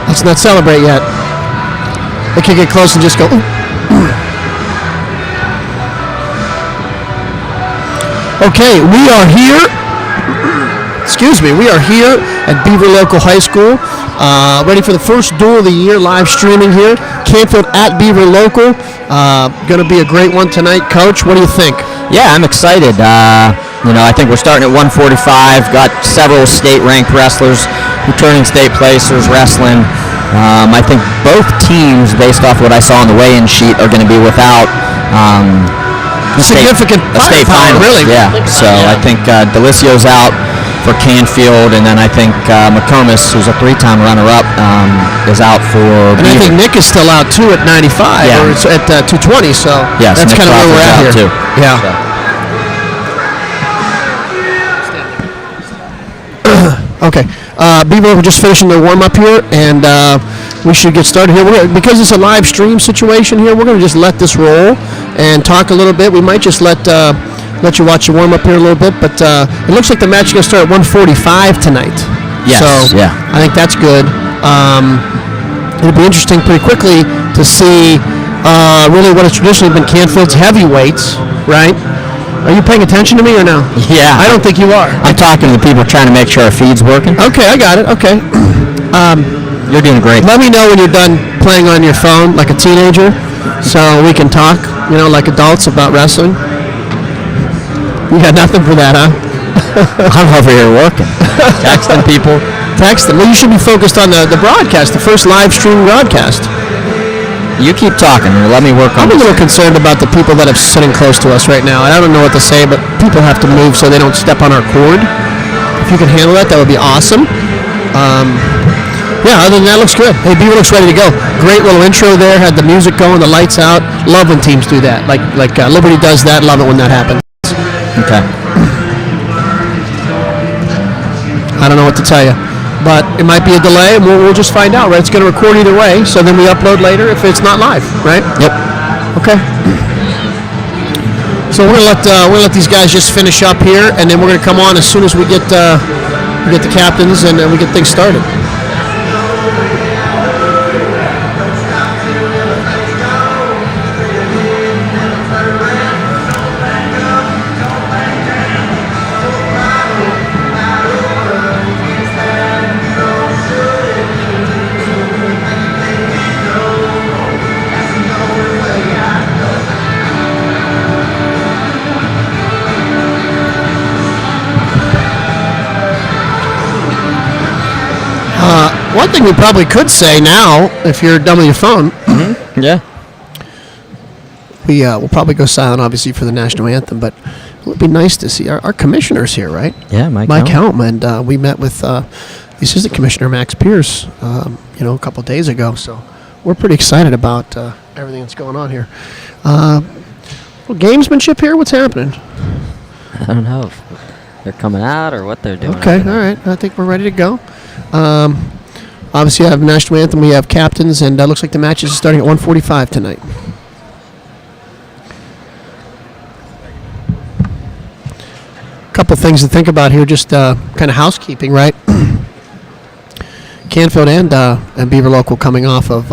Let's not celebrate yet. They could get close and just go, ooh. Okay, we are here. Excuse me. We are here at Beaver Local High School, ready for the first duel of the year, live streaming here. Canfield at Beaver Local. Going to be a great one tonight, Coach. What do you think? Yeah, I'm excited. I think we're starting at 145. Got several state-ranked wrestlers, returning state placers, wrestling. I think both teams, based off what I saw on the weigh-in sheet, are going to be without a state final. Really? Yeah. So I think Delicio's out for Canfield, and then I think McComas, who's a three-time runner-up, is out for And Beaver. I think Nick is still out, too, at 95, or it's at 220, so yes, that's kind of where we're at here. Too. Yeah. So. Okay. Beaver, we're just finishing the warm-up here, and we should get started here. Because it's a live stream situation here, we're going to just let this roll and talk a little bit. We might just let you watch the warm-up here a little bit, but it looks like the match is going to start at 145 tonight. Yes, so yeah. I think that's good. It'll be interesting pretty quickly to see really what has traditionally been Canfield's heavyweights, right? Are you paying attention to me or no? Yeah. I don't think you are. I'm talking to the people trying to make sure our feed's working. Okay, I got it. Okay. You're doing great. Let me know when you're done playing on your phone like a teenager so we can talk, like adults about wrestling. You got nothing for that, huh? I'm over here working. Texting people. Text them. Well, you should be focused on the broadcast, the first live stream broadcast. You keep talking and let me work on I'm a little concerned about the people that are sitting close to us right now. I don't know what to say, but people have to move so they don't step on our cord. If you can handle that would be awesome. Yeah, other than that, looks good. Hey, Beaver looks ready to go. Great little intro there. Had the music going, the lights out. Love when teams do that. Like Liberty does that. Love it when that happens. Okay. I don't know what to tell you. But it might be a delay, and we'll just find out, right? It's going to record either way, so then we upload later if it's not live, right? Yep. Okay. So we're gonna let these guys just finish up here, and then we're gonna come on as soon as we get the captains and we get things started. One thing we probably could say now, if you're done with your phone, yeah, we'll probably go silent, obviously, for the national anthem. But it would be nice to see our commissioners here, right? Yeah, Mike Helm, and we met with the assistant commissioner Max Pierce, a couple of days ago. So we're pretty excited about everything that's going on here. Gamesmanship here. What's happening? I don't know if they're coming out or what they're doing. Okay, all right. I think we're ready to go. Obviously, I have national anthem. We have captains, and looks like the match is starting at 1:45 tonight. A couple things to think about here, just kind of housekeeping, right? Canfield and Beaver Local coming off of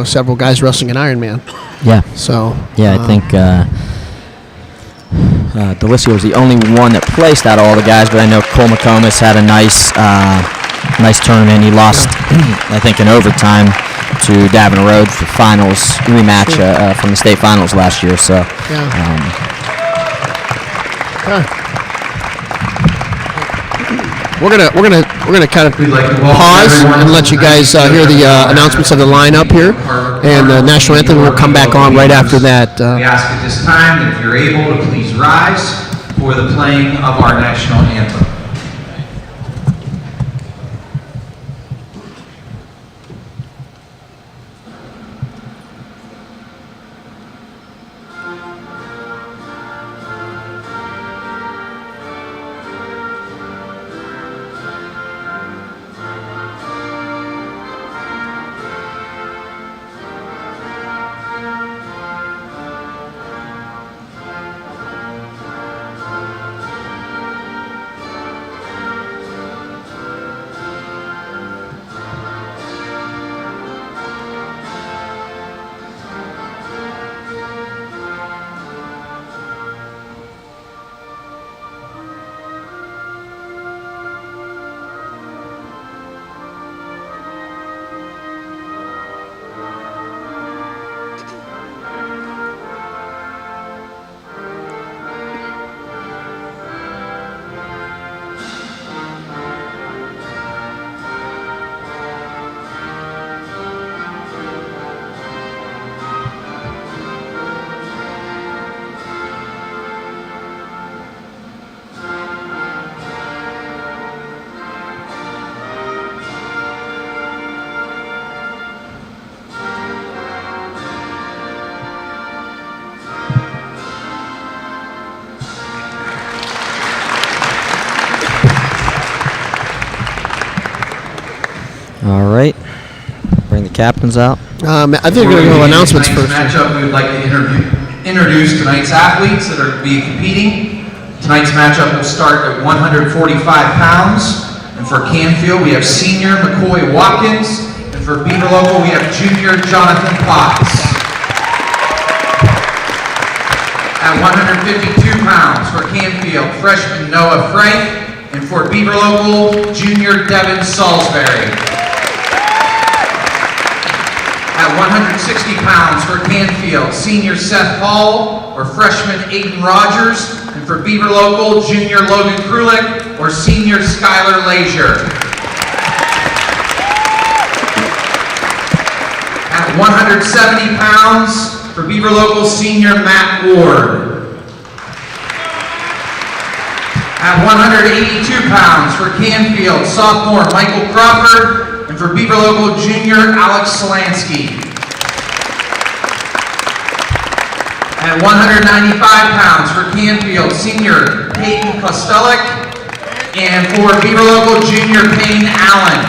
several guys wrestling an Ironman. Yeah. So. Yeah, I think Delicio was the only one that placed out of all the guys, but I know Cole McComas had a nice tournament. He lost, I think, in overtime to Davin Road for finals rematch from the state finals last year. So, we're gonna kind of pause and let you guys hear the announcements of the lineup here, and the national anthem will come back on right after that. We ask at this time that if you're able to please rise for the playing of our national anthem. All right. Bring the captains out. I think we're going to go announcements Tonight's first. matchup, we would like to introduce tonight's athletes that are be competing. Tonight's matchup will start at 145 pounds. And for Canfield, we have senior McCoy Watkins. And for Beaver Local, we have junior Jonathan Potts. At 152 pounds for Canfield, freshman Noah Frank. And for Beaver Local, junior Devin Salisbury. At 160 pounds for Canfield, senior Seth Hall or freshman Aiden Rogers. And for Beaver Local, junior Logan Krulik or senior Skylar Lazier. At 170 pounds for Beaver Local, senior Matt Ward. At 182 pounds for Canfield, sophomore Michael Crawford. And for Beaver Local, junior Alex Solansky. At 195 pounds for Canfield, senior Peyton Kostelik. And for Beaver Local, junior Payne Allen.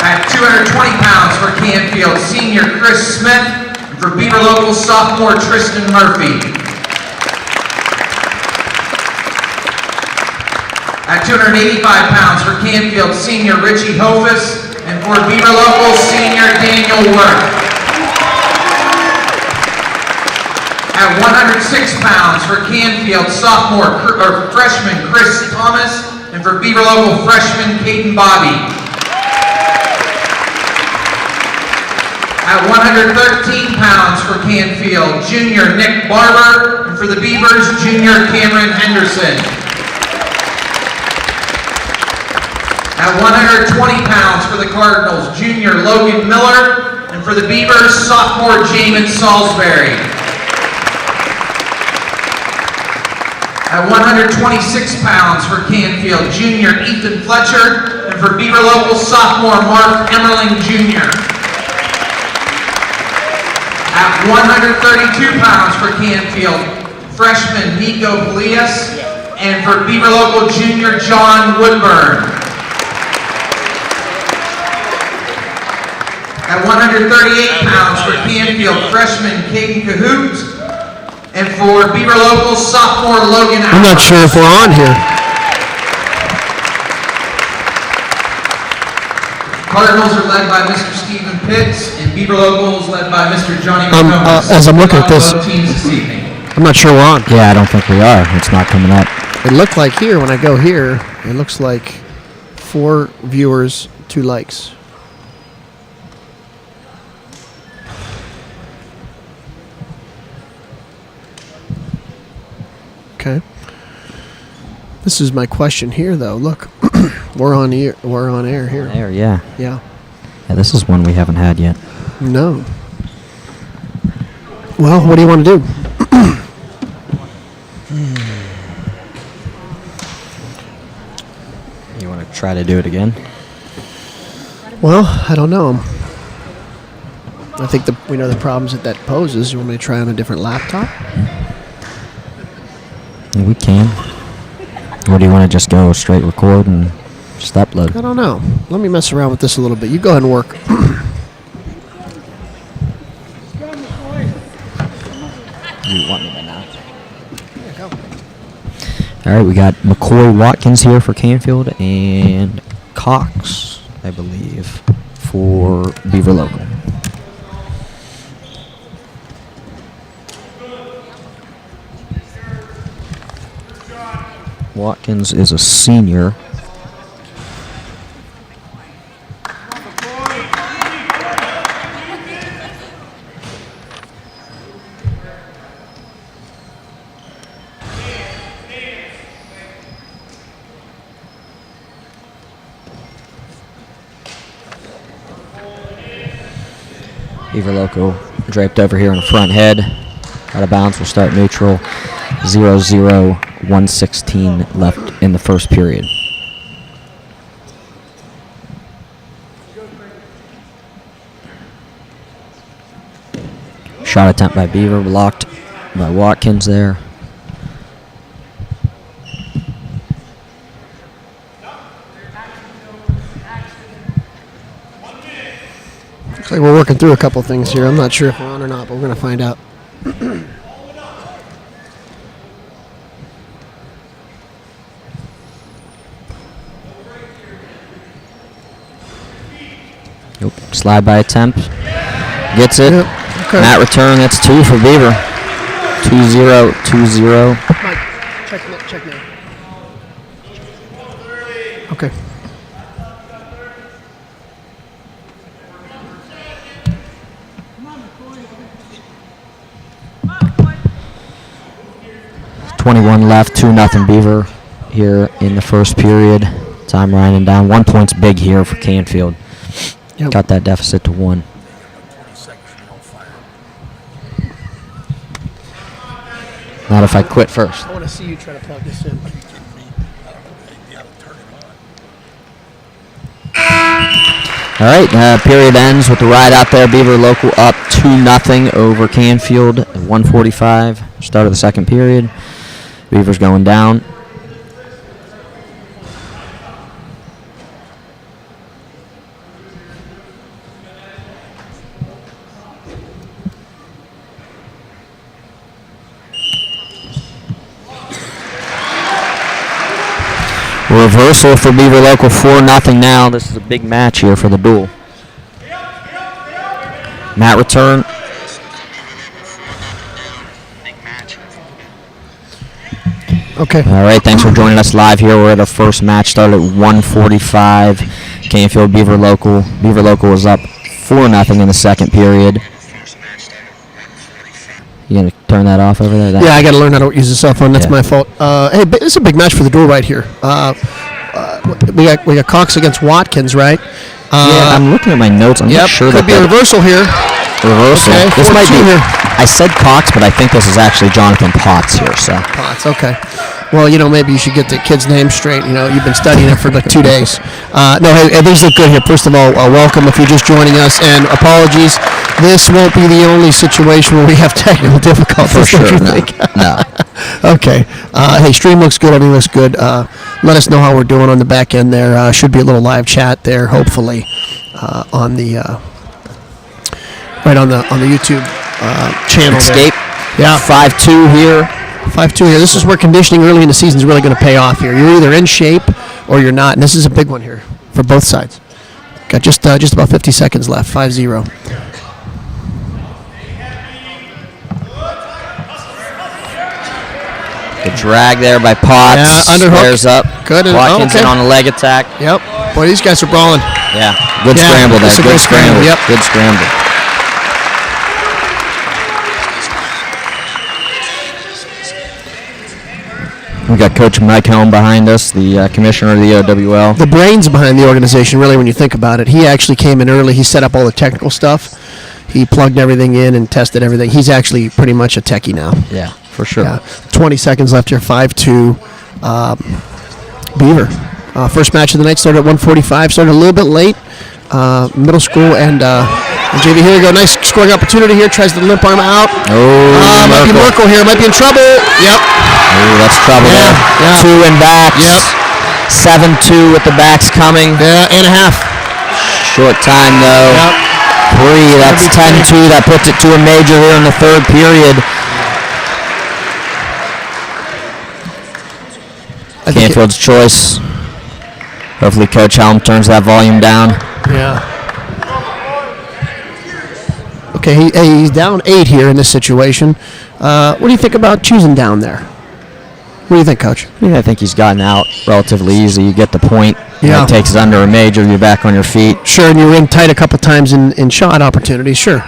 At 220 pounds for Canfield, senior Chris Smith. And for Beaver Local, sophomore Tristan Murphy. At 285 pounds for Canfield, senior Richie Hofus, and for Beaver Local, senior Daniel Worth. At 106 pounds for Canfield, sophomore or freshman Chris Thomas, and for Beaver Local, freshman Caden Bobby. At 113 pounds for Canfield, junior Nick Barber, and for the Beavers, junior Cameron Henderson. At 120 pounds for the Cardinals, junior Logan Miller, and for the Beavers, sophomore Jamin Salisbury. At 126 pounds for Canfield, junior Ethan Fletcher, and for Beaver Local, sophomore Mark Emmerling Jr. At 132 pounds for Canfield, freshman Nico Polias, and for Beaver Local, junior John Woodburn. At 138 pounds for Canfield, freshman Caden Cahoot, and for Beaver Local, sophomore Logan Allen. I'm not sure if we're on here. Cardinals are led by Mr. Stephen Pitts, and Beaver Local is led by Mr. Johnny McComas. As I'm looking at this, Both teams this evening. I'm not sure we're on. Yeah, I don't think we are. It's not coming up. It looked like here, when I go here, it looks like 4 viewers, 2 likes. Okay. This is my question here, though. Look, we're on air. We're on air here. There, yeah. Yeah. Yeah, this is one we haven't had yet. No. Well, what do you want to do? You want to try to do it again? Well, I don't know. I think we know the problems that poses. You want me to try on a different laptop? Yeah, we can. Or do you want to just go straight record and just upload? I don't know. Let me mess around with this a little bit. You go ahead and work. You want me to announce? Yeah, go. All right, we got McCoy Watkins here for Canfield and Cox, I believe, for Beaver Local. Watkins is a senior. Beaver Local draped over here in the front head. Out of bounds, will start neutral. 0-0, 1:16 left in the first period. Shot attempt by Beaver, blocked by Watkins there. Looks like we're working through a couple things here. I'm not sure if we're on or not, but we're going to find out. Nope. Slide by attempt. Gets it. Yep. Okay. Mat return. That's 2 for Beaver. 2-0, 2-0. Mike, check now. Okay. .21 left, 2-0 Beaver here in the first period. Time winding down. 1 point's big here for Canfield. Yep. Got that deficit to 1. Not if I quit first. I want to see you try to plug this in. All right, period ends with the ride out there. Beaver local up 2-0 over Canfield. 1:45. Start of the second period. Beaver's going down. Reversal for Beaver local, 4-0 now. This is a big match here for the duel. Mat return. Okay. All right, thanks for joining us live here. We're at our first match. Started at 1:45. Canfield Beaver local. Beaver local is up 4-0 in the second period. You gonna turn that off over there? Yeah, I got to learn how to use the cell phone. That's Yeah. my fault. Hey, this is a big match for the duel right here. We got Cox against Watkins, right? Yeah, I'm looking at my notes. I'm not sure could that be a reversal here. reversal. Okay, This might 4-2 be. here. I said Cox, but I think this is actually Jonathan Potts here. So Potts, okay. Well, maybe you should get the kid's name straight. You've been studying it for like 2 days. No, hey, these look good here. First of all, welcome if you're just joining us, and apologies. This won't be the only situation where we have technical difficulties. for sure, don't you no. think? No. Okay. Hey, stream looks good. Everything looks good. Let us know how we're doing on the back end there. Should be a little live chat there, hopefully, on the right on the YouTube channel. Escape. There. Yeah. 5-2 here. 5-2 here. This is where conditioning early in the season is really going to pay off here. You're either in shape or you're not, and this is a big one here for both sides. Got just about 50 seconds left. 5-0. The drag there by Potts. Yeah, underhook. Squares up. Good. Watkins Okay. in on a leg attack. Yep. Boy, these guys are brawling. Yeah. Good Yeah, scramble there. that's a Good good scramble, scramble. yep. Good scramble. We got Coach Mike Helm behind us, the commissioner of the OWL. The brains behind the organization, really, when you think about it. He actually came in early. He set up all the technical stuff. He plugged everything in and tested everything. He's actually pretty much a techie now. Yeah, for sure. Yeah. 20 seconds left here. 5-2. Beaver. First match of the night started at 1:45. Started a little bit late. Middle school and JV. Here we go. Nice scoring opportunity here. Tries to limp arm out. Oh, Might be Merkel here. Might be in trouble. Yep. Oh, that's trouble Yeah, there. yeah. 2 in backs. Yep. 7-2 with the backs coming. Yeah, and a half. Short time though. Yep. 3. That's That'd be 10-2. That puts it to a major here in the third period. I think Canfield's choice. Hopefully Coach Helm turns that volume down. Yeah. Okay, he's down 8 here in this situation. What do you think about choosing down there? What do you think, Coach? Yeah, I think he's gotten out relatively easy. You get the point. Yeah. It takes it under a major. You're back on your feet. Sure, and you were in tight a couple times in shot opportunities. Sure.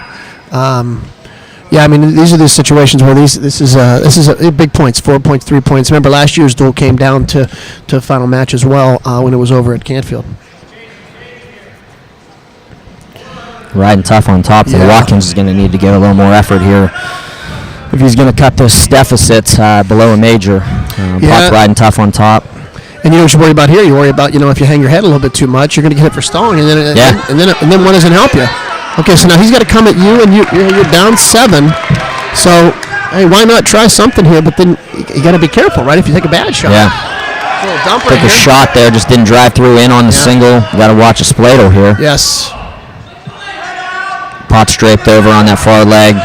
Yeah, I mean these are the situations where this is a big points, 4 points, 3 points. Remember last year's duel came down to a final match as well when it was over at Canfield. Riding tough on top. Yeah. Watkins is going to need to get a little more effort here if he's going to cut those deficits below a major. Potts riding tough on top. And you don't worry about here. You worry about if you hang your head a little bit too much, you're going to get hit for stalling, and then one doesn't help you. Okay, so now he's got to come at you, and you're down 7. So hey, why not try something here? But then you got to be careful, right? If you take a bad shot. Yeah. Little dump Took right a here. shot there, just didn't drive through in on the single. You got to watch a spladle here. Yes. Potts draped over on that far leg,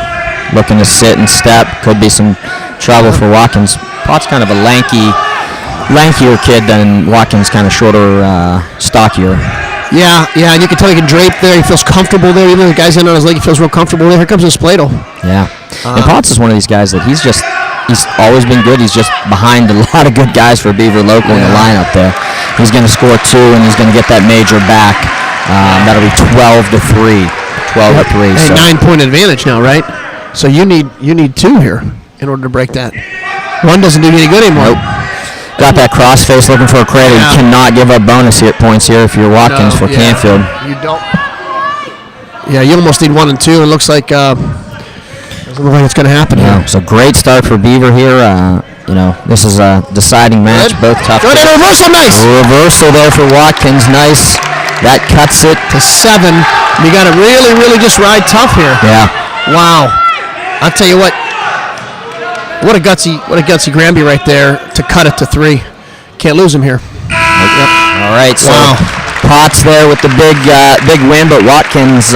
looking to sit and step. Could be some trouble for Watkins. Potts kind of a lankier kid than Watkins, kind of shorter, stockier. Yeah, and you can tell he can drape there. He feels comfortable there. Even though the guy's in on his leg, he feels real comfortable there. Here comes his Splato. Yeah. And Potts is one of these guys that he's always been good. He's just behind a lot of good guys for Beaver local in the lineup there. He's going to score 2, and he's going to get that major back. That'll be 12-3. 12-3. Hey, so. 9-point advantage now, right? So you need 2 here in order to break that. 1 doesn't do you any good anymore. Nope. Got that crossface looking for a cradle. You cannot give up bonus points here if you're Watkins for Canfield. You don't. Yeah, you almost need 1 and 2. It looks like doesn't look like it's going to happen here. So great start for Beaver here. This is a deciding match. Both tough. Good and reversal, nice. Reversal there for Watkins, nice. That cuts it to 7. You got to really, really just ride tough here. Yeah. Wow. I'll tell you what. What a gutsy Granby right there to cut it to 3. Can't lose him here. Yep. All right. So Potts there with the big win, but Watkins,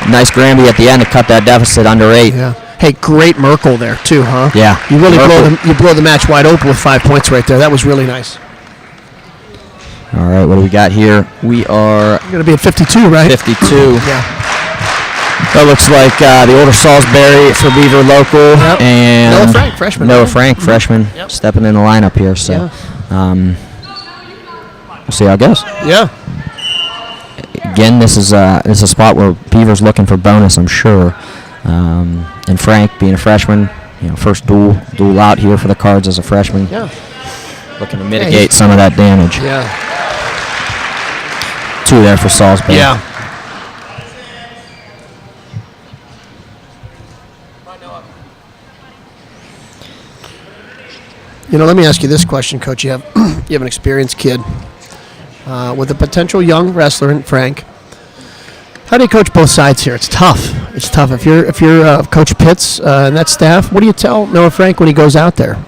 nice Granby at the end to cut that deficit under 8. Yeah. Hey, great Merkel there too, huh? Yeah. You really blow the match wide open with 5 points right there. That was really nice. All right. What do we got here? We are going to be at 52, right? 52. Yeah. That looks like the older Salisbury for Beaver local. Yep. And Noah Frank, freshman. Noah Frank, freshman, stepping in the lineup here. So we'll see how it goes. Yeah. Again, this is a spot where Beaver's looking for bonus, I'm sure. And Frank, being a freshman, first duel out here for the Cards as a freshman. Yeah. Looking to mitigate some of that damage. Yeah. 2 there for Salisbury. Yeah. Let me ask you this question, Coach. You have an experienced kid with a potential young wrestler in Frank. How do you coach both sides here? It's tough. It's tough. If you're Coach Pitts and that staff, what do you tell Noah Frank when he goes out there?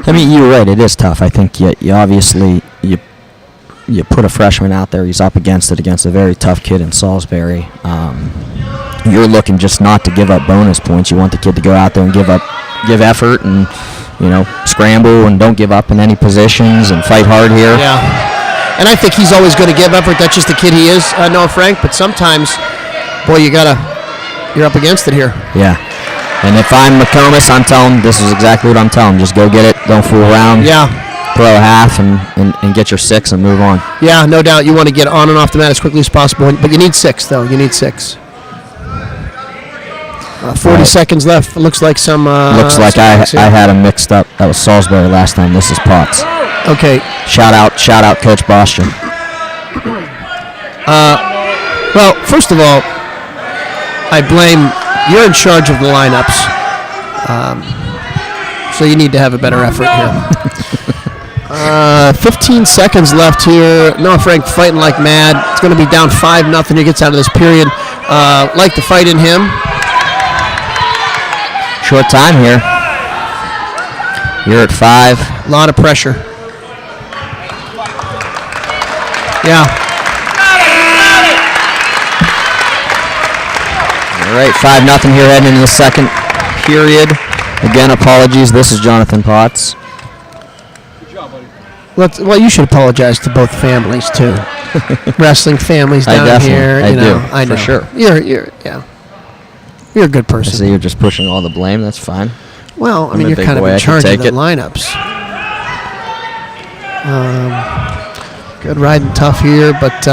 I mean, you're right. It is tough. I think you obviously you put a freshman out there. He's up against a very tough kid in Salisbury. You're looking just not to give up bonus points. You want the kid to go out there and give effort and scramble and don't give up in any positions and fight hard here. Yeah. And I think he's always going to give effort. That's just the kid he is, Noah Frank. But sometimes, boy, you're up against it here. Yeah. And if I'm McComas, I'm telling him, this is exactly what I'm telling him. Just go get it. Don't fool around. Yeah. Throw a half and get your 6 and move on. Yeah, no doubt. You want to get on and off the mat as quickly as possible. But you need 6, though. You need 6. 40 seconds left. It looks like some... looks like I had him mixed up. That was Salisbury last time. This is Potts. Okay. Shout out Coach Bostrom. Well, first of all, I blame... You're in charge of the lineups. So you need to have a better effort here. 15 seconds left here. Noah Frank fighting like mad. It's going to be down 5-0. He gets out of this period. Like the fight in him. Short time here. You're at 5. A lot of pressure. Yeah. All right, 5-0 here heading into the second period. Again, apologies. This is Jonathan Potts. Good job, buddy. Well, you should apologize to both families too. Wrestling families down here. I do. I know. For sure. You're a good person. So you're just pushing all the blame. That's fine. Well, I mean, I'm a you're big kind of boy, in I can charge of take the it. lineups. Good riding tough here, but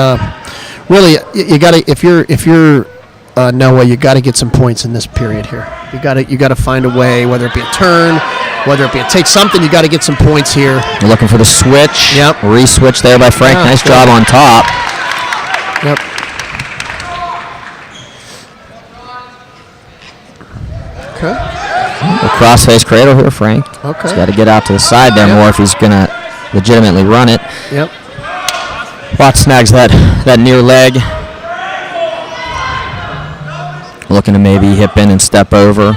really, you got to if you're Noah, you got to get some points in this period here. You got to find a way, whether it be a turn, whether it be a take something. You got to get some points here. You're looking for the switch. Yep. Re-switch there by Frank. Yeah, nice good. job on top. Yep. Okay. The crossface cradle here, Frank. Okay. He's got to get out to the side there more if he's going to legitimately run it. Yep. Potts snags that near leg. Looking to maybe hip in and step over.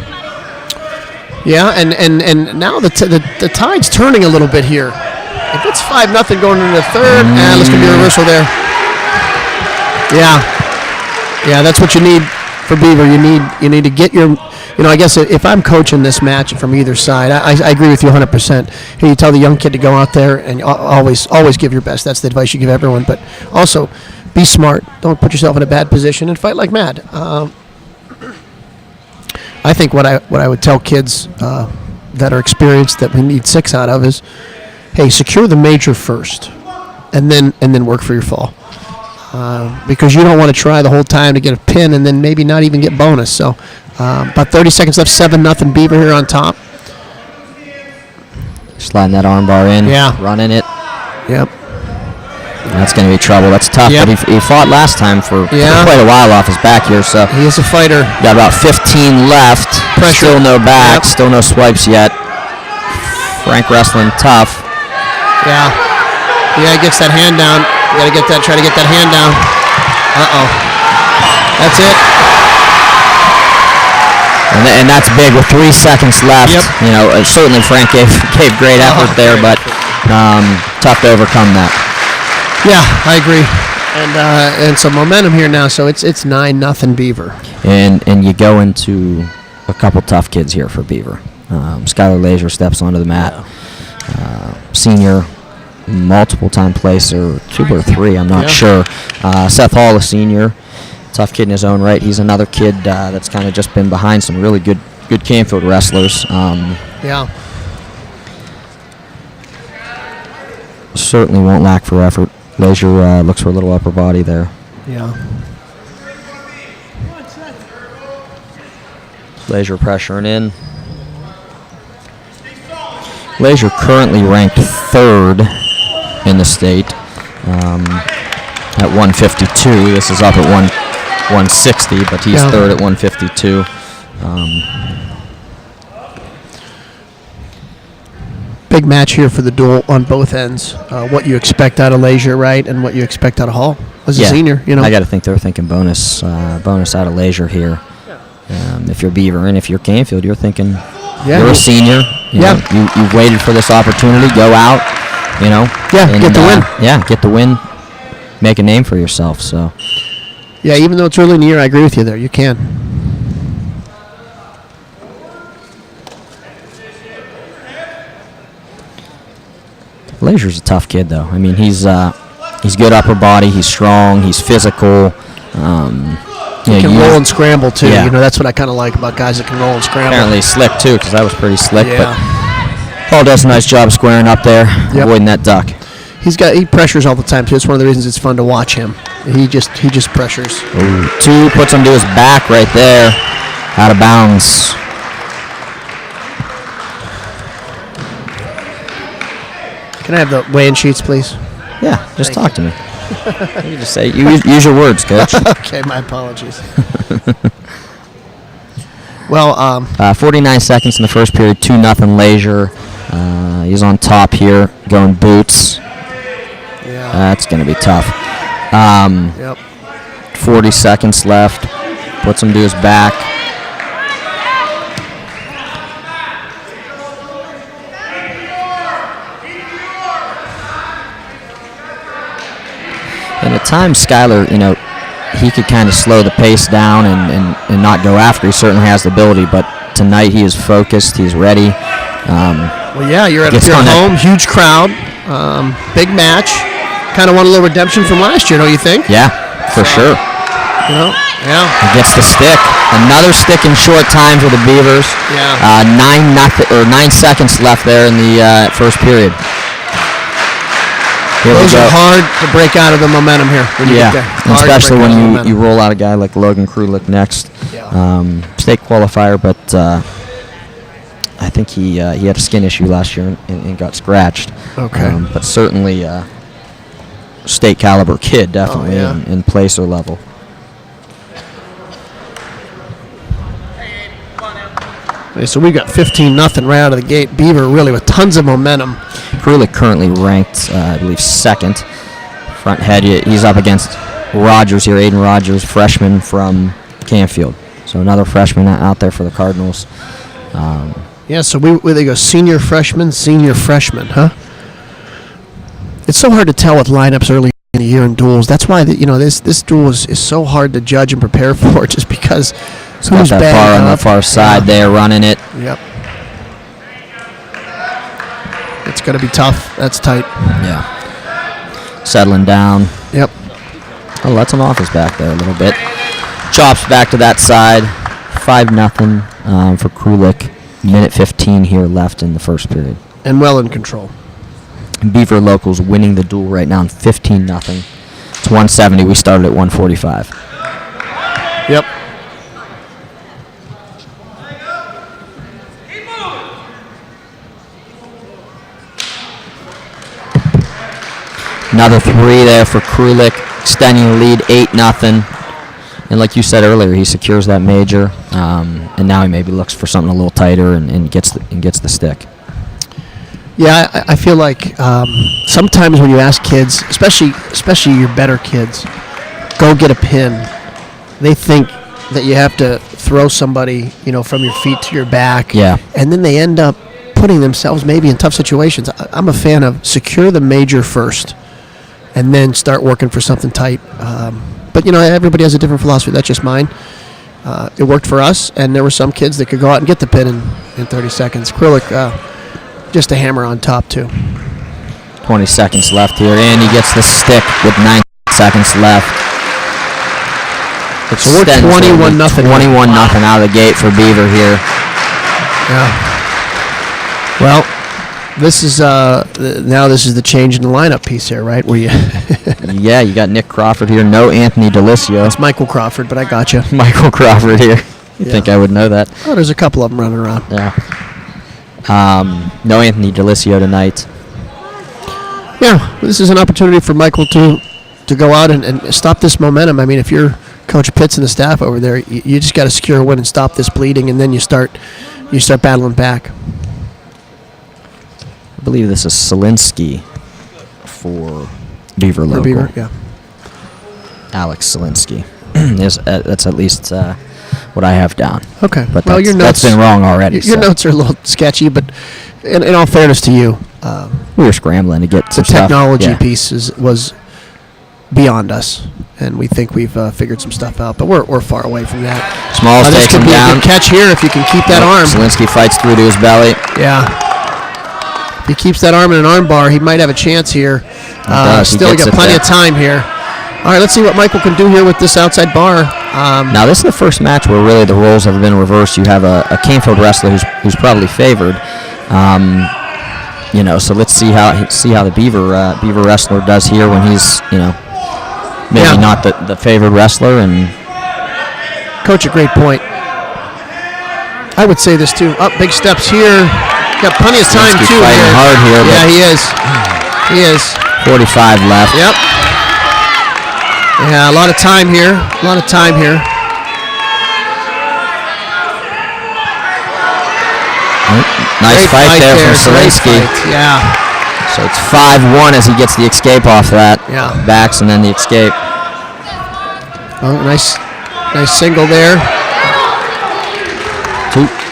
Yeah, and now the tide's turning a little bit here. If it's 5-0 going into the third, let's go be a reversal there. Yeah. Yeah, that's what you need for Beaver. You need to get your, I guess if I'm coaching this match from either side, I agree with you 100%. Here you tell the young kid to go out there and always give your best. That's the advice you give everyone. But also, be smart. Don't put yourself in a bad position and fight like mad. I think what I would tell kids that are experienced that we need 6 out of is, hey, secure the major first, and then work for your fall. Because you don't want to try the whole time to get a pin and then maybe not even get bonus. So about 30 seconds left, 7-0 Beaver here on top. Sliding that arm bar in, running it. Yep. That's going to be trouble. That's tough. Yep. But he fought last time for quite a while off his back here. So he is a fighter. Got about 15 left. Pressure. Still no back. Yep. Still no swipes yet. Frank wrestling tough. Yeah. Yeah, he gets that hand down. You got to try to get that hand down. Uh-oh. That's it. And that's big with 3 seconds left. Yep. Certainly Frank gave great effort there, but tough to overcome that. Yeah, I agree. And some momentum here now, so it's 9-0 Beaver. And you go into a couple tough kids here for Beaver. Skylar Lazier steps onto the mat. Senior, multiple-time placer, 2 or 3, I'm not sure. Seth Hall, a senior, tough kid in his own right. He's another kid that's kind of just been behind some really good Canfield wrestlers. Certainly won't lack for effort. Lazier looks for a little upper body there. Yeah. Lazier pressuring in. Lazier currently ranked 3rd in the state at 152. This is up at 160, but he's 3rd at 152. Big match here for the duel on both ends. What you expect out of Lazier, right, and what you expect out of Hall as a senior. I got to think they're thinking bonus out of Lazier here. If you're Beaver and if you're Canfield, you're thinking you're a senior. You've waited for this opportunity. Go out. Get the win. Get the win. Make a name for yourself. So. Yeah, even though it's early in the year, I agree with you there. You can. Lazier's a tough kid, though. I mean, he's good upper body. He's strong. He's physical. He can roll and scramble too. That's what I kind of like about guys that can roll and scramble. Apparently slick too, because that was pretty slick. But Paul does a nice job squaring up there, avoiding that duck. He pressures all the time too. It's one of the reasons it's fun to watch him. He just pressures. Ooh, 2 puts him to his back right there, out of bounds. Can I have the weigh-in sheets, please? Yeah, just talk to me. You just say, use your words, Coach. Okay, my apologies. Well, 49 seconds in the first period, 2-0 Lazier. He's on top here, going boots. Yeah. That's going to be tough. 40 seconds left. Puts him to his back. And at times, Skylar, he could kind of slow the pace down and not go after. He certainly has the ability, but tonight he is focused. He's ready. You're at your home, huge crowd, big match. Kind of want a little redemption from last year, don't you think? Yeah, for sure. He gets the stick. Another stick in short time for the Beavers. 9 seconds left there in the first period. Those are hard to break out of the momentum here. Especially when you roll out a guy like Logan Krulik next. State qualifier, but I think he had a skin issue last year and got scratched. Okay. But certainly state caliber kid, definitely, in placer level. Okay, so we got 15-0 right out of the gate. Beaver really with tons of momentum. Krulik currently ranked, I believe, 2nd. Front head, he's up against Rogers here, Aiden Rogers, freshman from Canfield. So another freshman out there for the Cardinals. So they go senior freshman, huh? It's so hard to tell with lineups early in a year in duels. That's why this duel is so hard to judge and prepare for, just because who's that far on the far side there running it. Yep. It's going to be tough. That's tight. Yeah. Settling down. Yep. Oh, lets him off his back there a little bit. Chops back to that side. 5-0 for Krulik. Minute 15 here left in the first period. And well in control. Beaver locals winning the duel right now, 15-0. It's 170. We started at 145. Yep. Another 3 there for Krulik, extending the lead 8-0. And like you said earlier, he secures that major, and now he maybe looks for something a little tighter and gets the stick. Yeah, I feel like sometimes when you ask kids, especially your better kids, go get a pin, they think that you have to throw somebody, from your feet to your back. Yeah. And then they end up putting themselves maybe in tough situations. I'm a fan of secure the major first, and then start working for something tight. But everybody has a different philosophy. That's just mine. It worked for us, and there were some kids that could go out and get the pin in 30 seconds. Krulik, just a hammer on top, too. 20 seconds left here, and he gets the stick with 9 seconds left. So we're 21-0. 21-0 out of the gate for Beaver here. Yeah. Well, this is the change in the lineup piece here, right? Where you yeah, you got Nick Crawford here. No Anthony DeLisio. It's Michael Crawford, but I got you. Michael Crawford here. You think I would know that? Oh, there's a couple of them running around. Yeah. No Anthony DeLisio tonight. Yeah, this is an opportunity for Michael to go out and stop this momentum. I mean, if you're Coach Pitts and the staff over there, you just got to secure a win and stop this bleeding, and then you start battling back. I believe this is Selinsky for Beaver local. Beaver, yeah. Alex Selinsky. That's at least what I have down. Okay. But well, your notes, that's been wrong already. Your notes are a little sketchy, but in all fairness to you, we were scrambling to get some the technology stuff. piece was beyond us, and we think we've figured some stuff out, but we're far away from that. Smalls takes him down. This could be a good catch here if you can keep that arm. Selinsky fights through to his belly. Yeah. If he keeps that arm in an arm bar, he might have a chance here. Still got plenty of time here. All right, let's see what Michael can do here with this outside bar. Now, this is the first match where really the roles have been reversed. You have a Canfield wrestler who's probably favored. So let's see how the Beaver wrestler does here when he's maybe not the favored wrestler. And Coach, a great point. I would say this too. Up big steps here. Got plenty of time too. Fighting hard here. Yeah, he is. He is. 45 left. Yep. Yeah, a lot of time here. Nice fight there from Selinsky. Yeah. So it's 5-1 as he gets the escape off that. Yeah. Backs and then the escape. Oh, nice single there.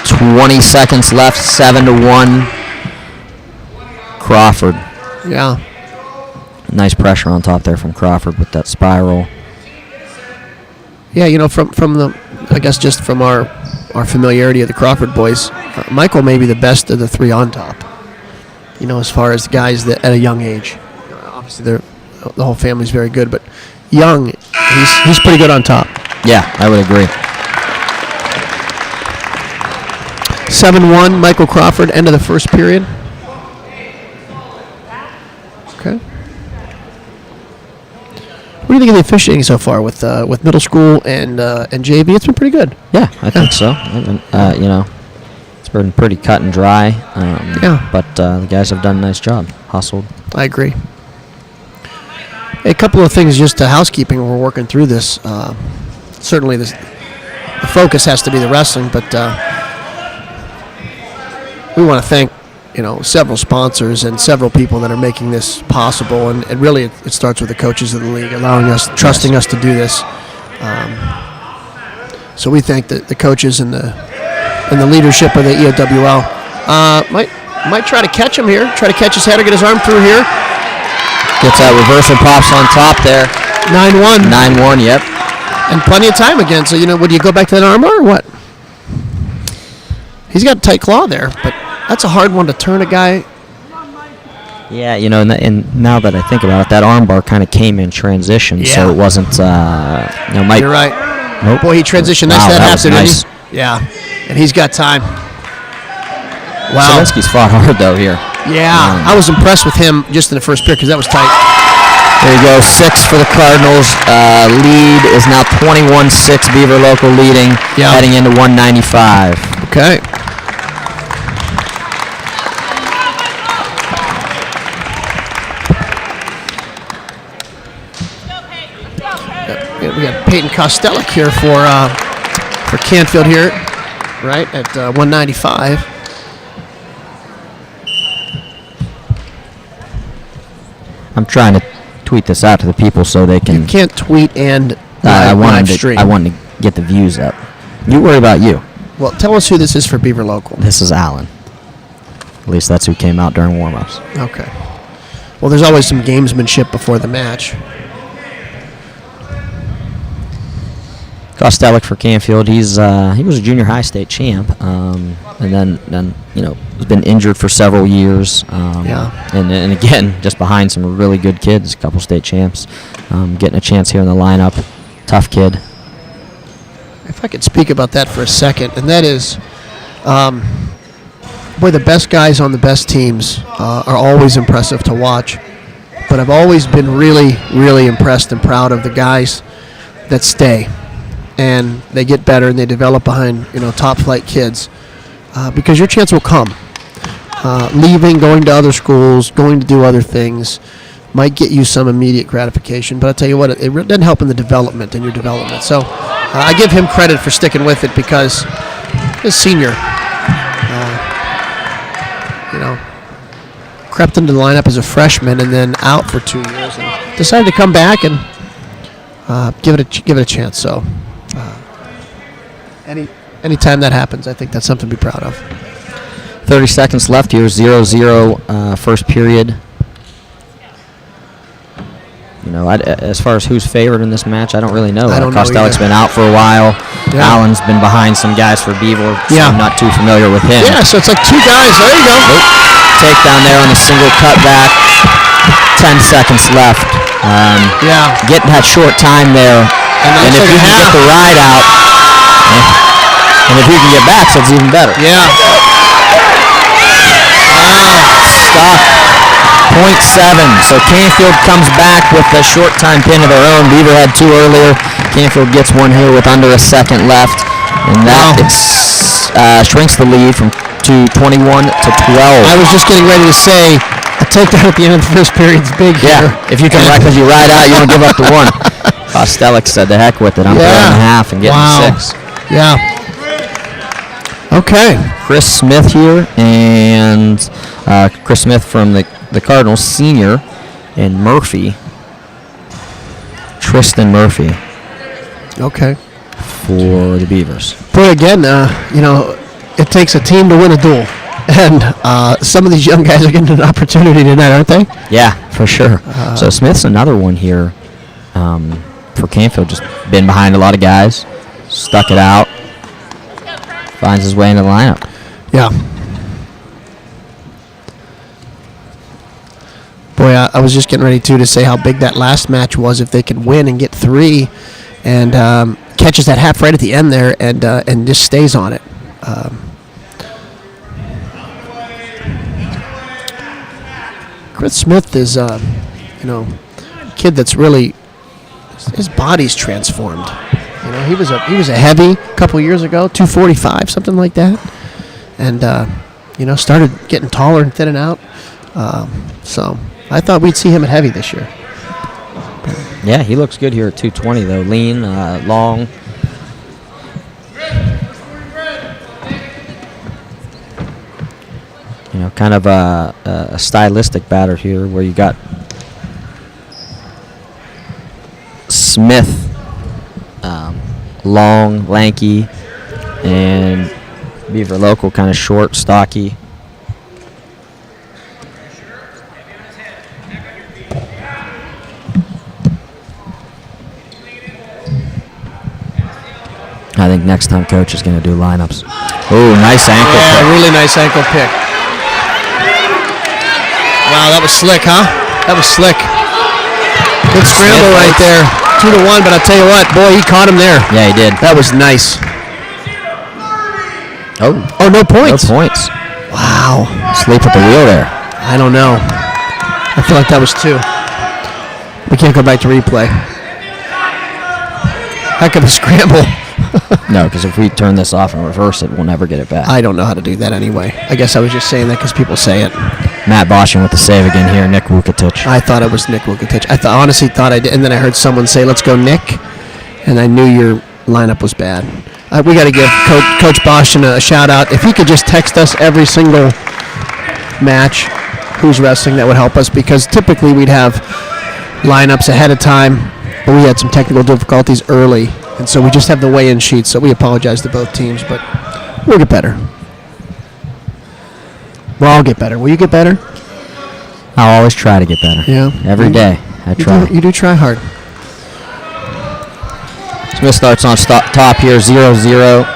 20 seconds left. 7-1. Crawford. Yeah. Nice pressure on top there from Crawford with that spiral. Yeah, from the, I guess just from our familiarity of the Crawford boys, Michael may be the best of the three on top. As far as guys that at a young age, obviously the whole family's very good, but young, he's pretty good on top. Yeah, I would agree. 7-1, Michael Crawford, end of the first period. Okay. What do you think of the officiating so far with middle school and JV? It's been pretty good. Yeah, I think so. It's been pretty cut and dry. But the guys have done a nice job. Hustled. I agree. A couple of things just to housekeeping when we're working through this. Certainly the focus has to be the wrestling, but we want to thank several sponsors and several people that are making this possible, and really it starts with the coaches of the league trusting us to do this. So we thank the coaches and the leadership of the EOWL. Might try to catch him here, try to catch his head or get his arm through here. Gets that reversal, pops on top there. 9-1. 9-1, yep. And plenty of time again. So, would you go back to that armbar or what? He's got a tight claw there, but that's a hard one to turn a guy. Yeah, and now that I think about it, that armbar kind of came in transition, so it wasn't, Mike. You're right. Nope. Boy, he transitioned nice Wow, that was after, nice. didn't he? Yeah, and he's got time. Wow. Zelensky's fought hard, though, here. Yeah, I was impressed with him just in the first period because that was tight. There you go, 6 for the Cardinals. Lead is now 21-6, Beaver Local leading, heading into 195. Okay. We got Peyton Kostelic here for Canfield here, right, at 195. I'm trying to tweet this out to the people so they can. You can't tweet and live stream. I wanted to get the views up. You worry about you. Well, tell us who this is for Beaver Local. This is Allen. At least that's who came out during warm-ups. Okay. Well, there's always some gamesmanship before the match. Kostelic for Canfield. He was a junior high state champ, and then has been injured for several years. And again, just behind some really good kids, a couple state champs, getting a chance here in the lineup. Tough kid. If I could speak about that for a second, and that is, the best guys on the best teams are always impressive to watch. But I've always been really, really impressed and proud of the guys that stay. And they get better and they develop behind top flight kids because your chance will come. Leaving, going to other schools, going to do other things might get you some immediate gratification, but I'll tell you what, it doesn't help in your development. So I give him credit for sticking with it because his senior, crept into the lineup as a freshman and then out for 2 years and decided to come back and give it a chance. So. Anytime that happens, I think that's something to be proud of. 30 seconds left here, 0-0 first period. As far as who's favored in this match, I don't really know. Kostelic's been out for a while. Yeah. Allen's been behind some guys for Beaver, so I'm not too familiar with him. Yeah, so it's like two guys. There you go. Nope. Takedown there on the single cutback. 10 seconds left. Getting that short time there. And if you can get the ride out, and if you can get back, so it's even better. Yeah. Stop. 0.7. So Canfield comes back with a short time pin of their own. Beaver had 2 earlier. Canfield gets one here with under a second left. And that shrinks the lead from 21 to 12. I was just getting ready to say, a takedown at the end of the first period is big here. If you can because you ride out, you don't give up the one. Kostelic said, "The heck with it. I'm throwing a half and getting 6." Yeah. Okay. Chris Smith here, and Chris Smith from the Cardinals, senior, and Murphy. Tristan Murphy. Okay. For the Beavers. But again, it takes a team to win a duel. And some of these young guys are getting an opportunity tonight, aren't they? Yeah, for sure. So Smith's another one here for Canfield. Just been behind a lot of guys, stuck it out, finds his way into the lineup. Yeah. Boy, I was just getting ready, to say how big that last match was if they could win and get 3 and catches that half right at the end there and just stays on it. Chris Smith is, a kid that's really, his body's transformed. He was a heavy a couple years ago, 245, something like that, and started getting taller and thinning out. So I thought we'd see him at heavy this year. Yeah, he looks good here at 220 though, lean, long. Kind of a stylistic batter here where you got Smith, long, lanky, and Beaver Local kind of short, stocky. I think next time Coach is going to do lineups. Oh, nice ankle pick. Really nice ankle pick. Wow, that was slick, huh? That was slick. Good scramble right there. 2-1, but I'll tell you what, boy, he caught him there. Yeah, he did. That was nice. Oh, no points. No points. Wow. Sleep at the wheel there. I don't know. I feel like that was 2. We can't go back to replay. Heck of a scramble. No, because if we turn this off and reverse it, we'll never get it back. I don't know how to do that anyway. I guess I was just saying that because people say it. Matt Boschen with the save again here, Nick Vukotic. I thought it was Nick Vukotic. I honestly thought I did, and then I heard someone say, "Let's go, Nick," and I knew your lineup was bad. We got to give Coach Boschen a shout out. If he could just text us every single match who's wrestling, that would help us, because typically we'd have lineups ahead of time, but we had some technical difficulties early, and so we just have the weigh-in sheets. So we apologize to both teams, but we'll get better. Well, I'll get better. Will you get better? I'll always try to get better. Yeah. Every day, I try. You do try hard. Smith starts on top here, 0-0.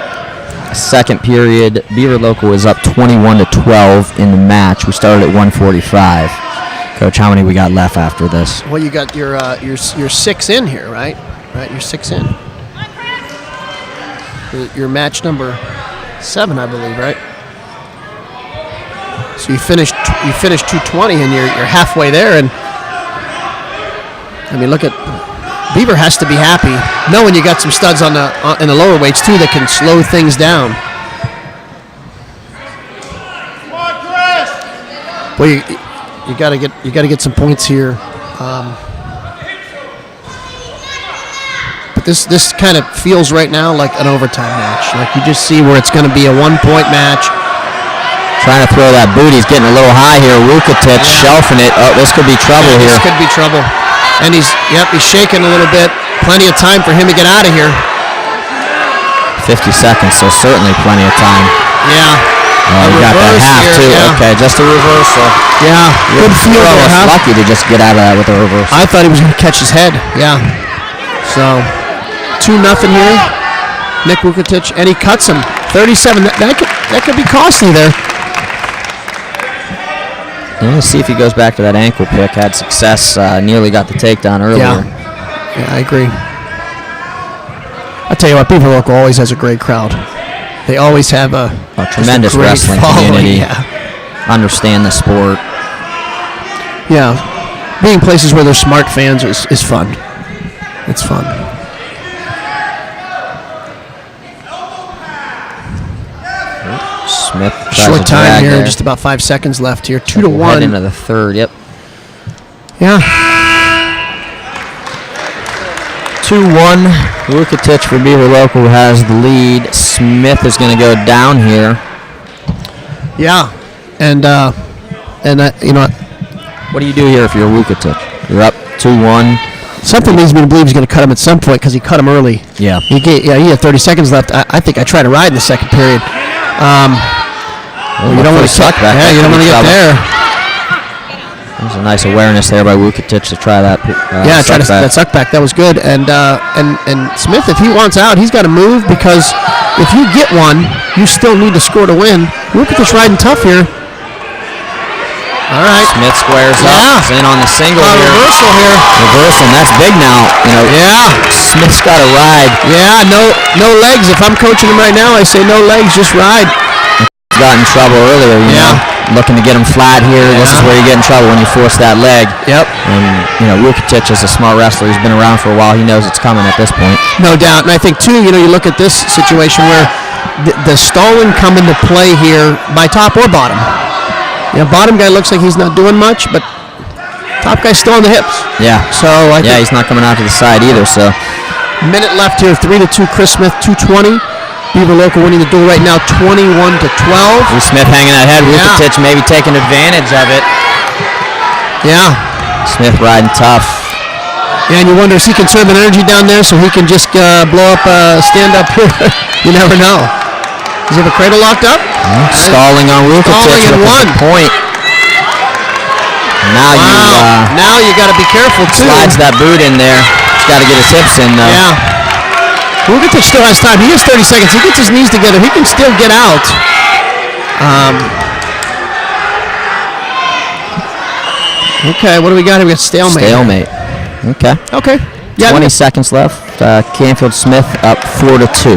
Second period, Beaver Local is up 21-12 in the match. We started at 1:45. Coach, how many we got left after this? Well, you got your 6 in here, right? Right, you're 6 in. Your match number 7, I believe, right? So you finished 220, and you're halfway there. And I mean, look at Beaver has to be happy knowing you got some studs in the lower weights too that can slow things down. Well, you got to get some points here. But this kind of feels right now like an overtime match. Like you just see where it's going to be a 1-point match. Trying to throw that boot. He's getting a little high here. Vukotic shelving it. Oh, this could be trouble here. This could be trouble. And he's shaking a little bit. Plenty of time for him to get out of here. 50 seconds, so certainly plenty of time. Yeah. We got that half here, too. yeah. Okay, just a reversal. Yeah. Good feel You're there, almost huh? lucky to just get out of that with a reversal. I thought he was going to catch his head. Yeah. So 2-0 here. Nick Vukotic, and he cuts him. 37. That could be costly there. Let's see if he goes back to that ankle pick. Had success. Nearly got the takedown earlier. Yeah, I agree. I'll tell you what, Beaver Local always has a great crowd. They always have a tremendous great wrestling following. community. Yeah. Understand the sport. Yeah. Being places where there's smart fans is fun. It's fun. Smith Short time here, just about 5 seconds left here. 2-1. Head into the third, yep. Yeah. 2-1. Vukotic for Beaver Local has the lead. Smith is going to go down here. Yeah. And you know what? What do you do here if you're Vukotic? You're up 2-1. Something leads me to believe he's going to cut him at some point because he cut him early. Yeah. He had 30 seconds left. I think I tried to ride in the second period. You don't want to suck back. Yeah, you don't want to get there. There's a nice awareness there by Vukotic to try that. Try that suck back. That was good. And Smith, if he wants out, he's got to move, because if you get one, you still need to score to win. Vukotic riding tough here. All right. Smith squares up. He's in on the single here. Reversal here. Reversal. And that's big now. Smith's got to ride. Yeah. No legs. If I'm coaching him right now, I say no legs, just ride. He's got in trouble earlier. You know, looking to get him flat here. Yeah. This is where you get in trouble, when you force that leg. Yep. And Vukotic is a smart wrestler. He's been around for a while. He knows it's coming at this point. No doubt. And I think too, you look at this situation where the stalling come into play here by top or bottom. Bottom guy looks like he's not doing much, but top guy's still on the hips. Yeah. So I think he's not coming out to the side either. So minute left here. 3-2. Chris Smith 220. Beaver Local winning the duel right now, 21-12. Smith hanging that head. Vukotic maybe taking advantage of it. Yeah. Smith riding tough. Yeah, and you wonder, is he conserving energy down there so he can just blow up, stand up here? You never know. Does he have a cradle locked up? Stalling on Vukotic with one point. Now you got to be careful too. Slides that boot in there. He's got to get his hips in though. Yeah. Rugitich still has time. He has 30 seconds. He gets his knees together. He can still get out. Okay, what do we got here? We got stalemate. Stalemate. Okay. Okay. Yeah, 20 seconds left. Canfield Smith up 4-2.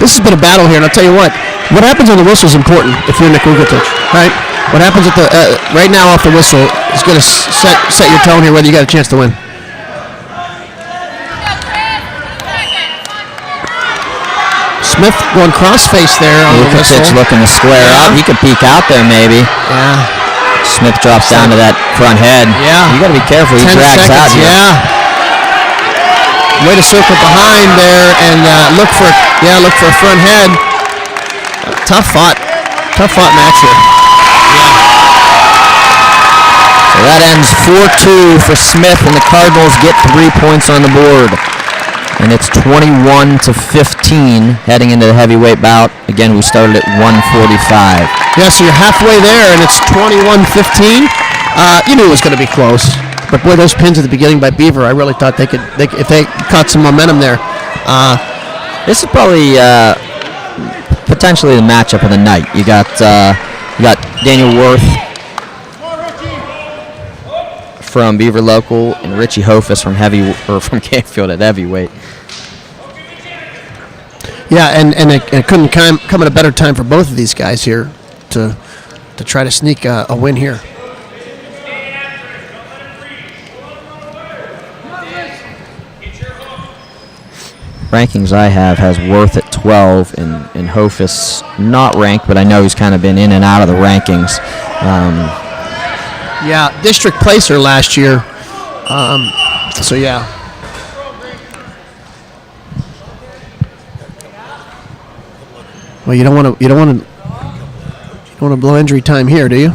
this has been a battle here, and I'll tell you what happens on the whistle is important if you're Nick Rugitich, right? What happens at the right now off the whistle is going to set your tone here whether you got a chance to win. Smith going cross-face there on the whistle. Rugitich looking to square up. He could peek out there maybe. Yeah. Smith drops down to that front head. Yeah. You got to be careful. He 10 drags seconds, out here. yeah. Way to circle behind there and look for a front head. Tough fought match here. So that ends 4-2 for Smith, and the Cardinals get 3 points on the board. And it's 21-15 heading into the heavyweight bout. Again, we started at 145. Yeah, so you're halfway there, and it's 21-15. You knew it was going to be close. But boy, those pins at the beginning by Beaver, I really thought they could, if they caught some momentum there. This is probably potentially the matchup of the night. You got Daniel Worth from Beaver Local and Richie Hofus from Canfield at heavyweight. Yeah, and it couldn't come at a better time for both of these guys here to try to sneak a win here. Rankings I have has Worth at 12 and Hofus not ranked, but I know he's kind of been in and out of the rankings. Yeah, district placer last year. So yeah. Well, you don't want to blow injury time here, do you?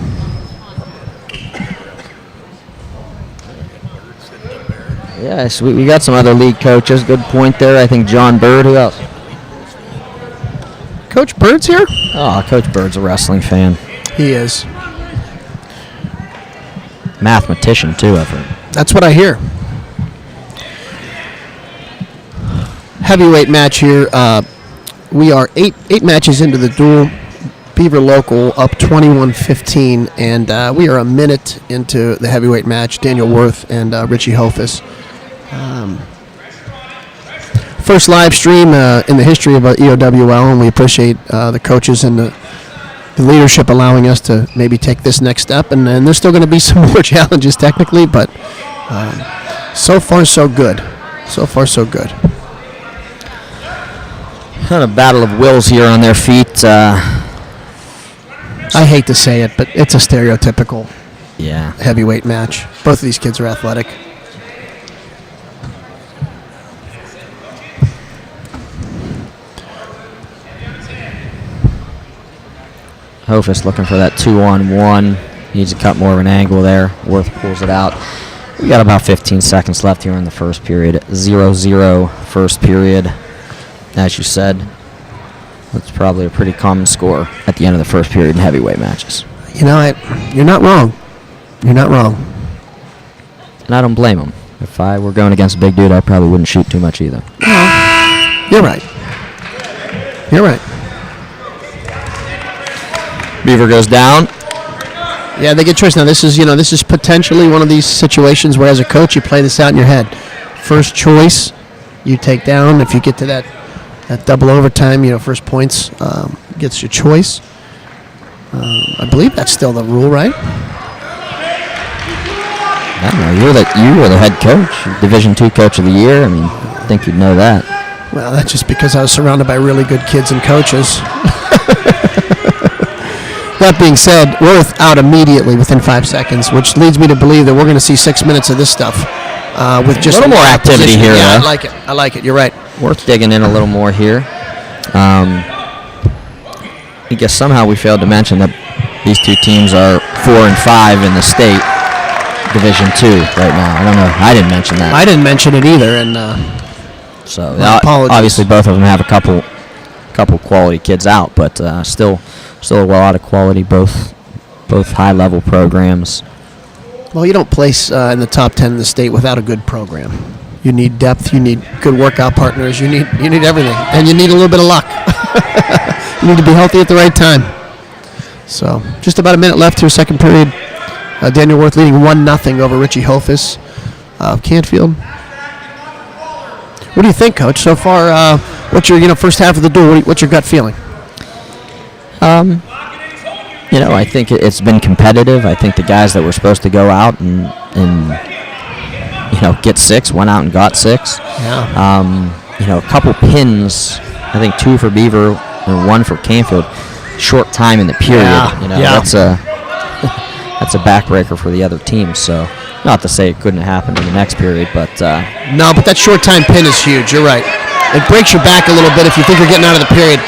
Yes, we got some other league coaches. Good point there. I think John Bird. Who else? Coach Bird's here? Oh, Coach Bird's a wrestling fan. He is. Mathematician, too, I've heard. That's what I hear. Heavyweight match here. We are eight matches into the duel. Beaver Local up 21-15, and we are a minute into the heavyweight match. Daniel Worth and Richie Hofus. First live stream in the history of EOWL, and we appreciate the coaches and the leadership allowing us to maybe take this next step. And there's still going to be some more challenges technically, but so far so good. So far so good. Kind of battle of wills here on their feet. I hate to say it, but it's a stereotypical Yeah. heavyweight match. Both of these kids are athletic. Hofus looking for that 2-on-1. Needs to cut more of an angle there. Worth pulls it out. We got about 15 seconds left here in the first period. 0-0 first period. As you said, that's probably a pretty common score at the end of the first period in heavyweight matches. You know, you're not wrong. You're not wrong. And I don't blame him. If I were going against a big dude, I probably wouldn't shoot too much either. You're right. You're right. Beaver goes down. Yeah, they get choice now. This is potentially one of these situations where, as a coach, you play this out in your head. First choice, you take down. If you get to that double overtime, first points gets your choice. I believe that's still the rule, right? I don't know. You were the head coach, Division II Coach of the Year. I mean, I think you'd know that. Well, that's just because I was surrounded by really good kids and coaches. That being said, Worth out immediately within 5 seconds, which leads me to believe that we're going to see 6 minutes of this stuff with just a little more activity here. Yeah, though. I like it. You're right. Worth digging in a little more here. I guess somehow we failed to mention that these two teams are 4 and 5 in the state Division II right now. I don't know. I didn't mention that. I didn't mention it either, and so apologies. Obviously both of them have a couple quality kids out, but still a lot of quality. Both high level programs. Well, you don't place in the top 10 in the state without a good program. You need depth. You need good workout partners. You need everything, and you need a little bit of luck. You need to be healthy at the right time. So, just about a minute left here, second period. Daniel Worth leading 1-0 over Richie Hofus of Canfield. What do you think, Coach? So far, what's your first half of the duel? What's your gut feeling? I think it's been competitive. I think the guys that were supposed to go out and get 6 went out and got 6. Yeah. A couple pins. I think 2 for Beaver and 1 for Canfield. Short time in the period. Yeah. That's a backbreaker for the other team. So, not to say it couldn't have happened in the next period, but no. But that short time pin is huge. You're right. It breaks your back a little bit if you think you're getting out of the period.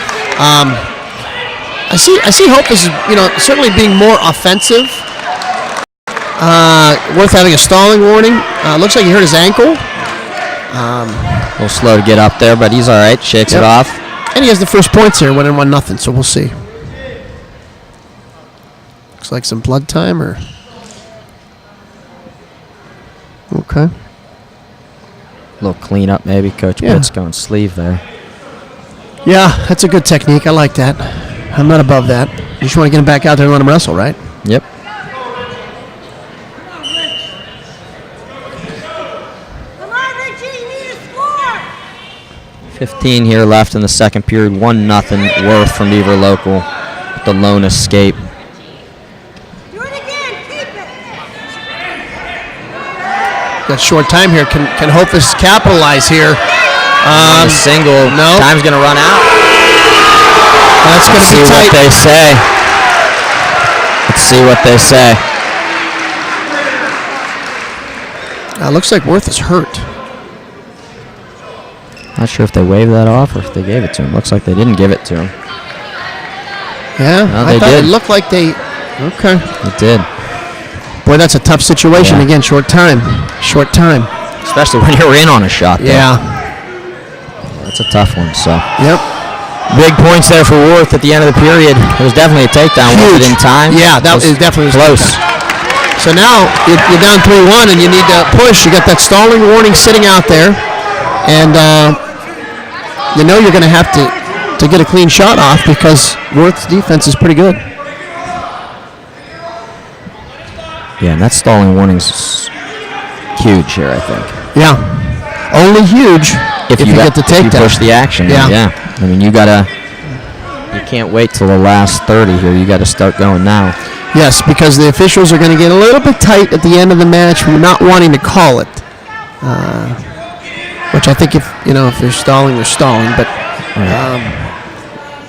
I see Hope is certainly being more offensive. Worth having a stalling warning. Looks like he hurt his ankle. a little slow to get up there, but he's all right. Shakes it off. And he has the first points here, winning 1-0. So we'll see. Looks like some blood time, or okay. A little cleanup, maybe. Coach Pitt's going sleeve there. Yeah, that's a good technique. I like that. I'm not above that. You just want to get him back out there and let him wrestle, right? Yep. Come on, Richie, you need to score. 15 here left in the second period. 1-0 Worth from Beaver Local with the lone escape. Do it again, keep it. Got short time here. Can Hofus capitalize here? On a single. No. Time's going to run out. That's going to be tight. What they say. Let's see what they say. Looks like Worth is hurt. Not sure if they waved that off or if they gave it to him. Looks like they didn't give it to him. Yeah, no, I they thought did. It looked like they. Okay. It did. Boy, that's a tough situation. Yeah. Again, short time. Short time. Especially when you're in on a shot. Though. Yeah. That's a tough one. So. Yep. Big points there for Worth at the end of the period. It was definitely a takedown. Was it in time? Yeah, that was definitely close. So now you're down 3-1 and you need to push. You got that stalling warning sitting out there, and you're going to have to get a clean shot off because Worth's defense is pretty good. Yeah, and that stalling warning's huge here, I think. Yeah, only huge if you get the takedown. If you push the action. Yeah. I mean, you can't wait till the last 30 here. You got to start going now. Yes, because the officials are going to get a little bit tight at the end of the match from not wanting to call it. Which I think if they're stalling, they're stalling. But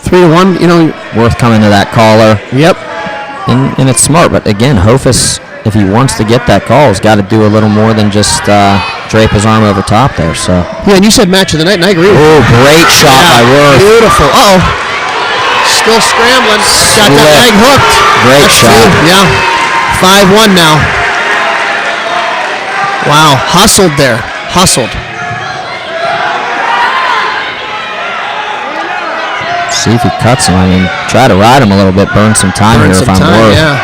3-1, Worth coming to that caller. Yep. And it's smart, but again, Hofus, if he wants to get that call, has got to do a little more than just drape his arm over top there. So. Yeah, and you said match of the night, and I agree with you. Oh, great shot by Worth. Beautiful. Uh-oh. Still scrambling. Got that leg hooked. Great shot. Yeah. 5-1 now. Wow. Hustled there. Hustled. See if he cuts him. I mean, try to ride him a little bit, burn some time here if I'm Worth. Yeah.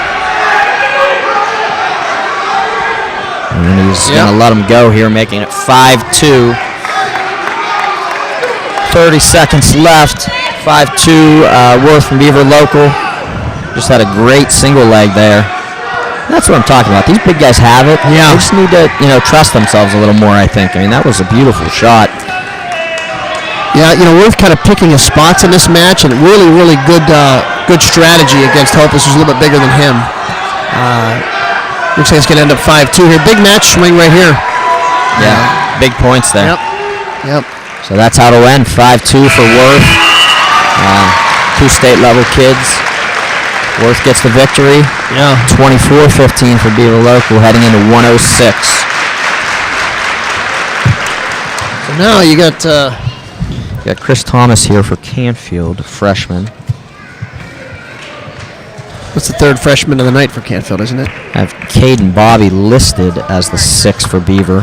And he's going to let him go here, making it 5-2. 30 seconds left. 5-2, Worth from Beaver Local. Just had a great single leg there. That's what I'm talking about. These big guys have it. Yeah. They just need to, trust themselves a little more, I think. I mean, that was a beautiful shot. Yeah, Worth kind of picking his spots in this match, and really, really good strategy against Hofus, who's a little bit bigger than him. Looks like it's going to end up 5-2 here. Big match swing right here. Yeah, big points there. Yep. So that's how it'll end. 5-2 for Worth. 2 state-level kids. Worth gets the victory. Yeah. 24-15 for Beaver Local, heading into 106. So now you got Chris Thomas here for Canfield, freshman. what's the third freshman of the night for Canfield, isn't it? I have Caden Bobby listed as the 6th for Beaver.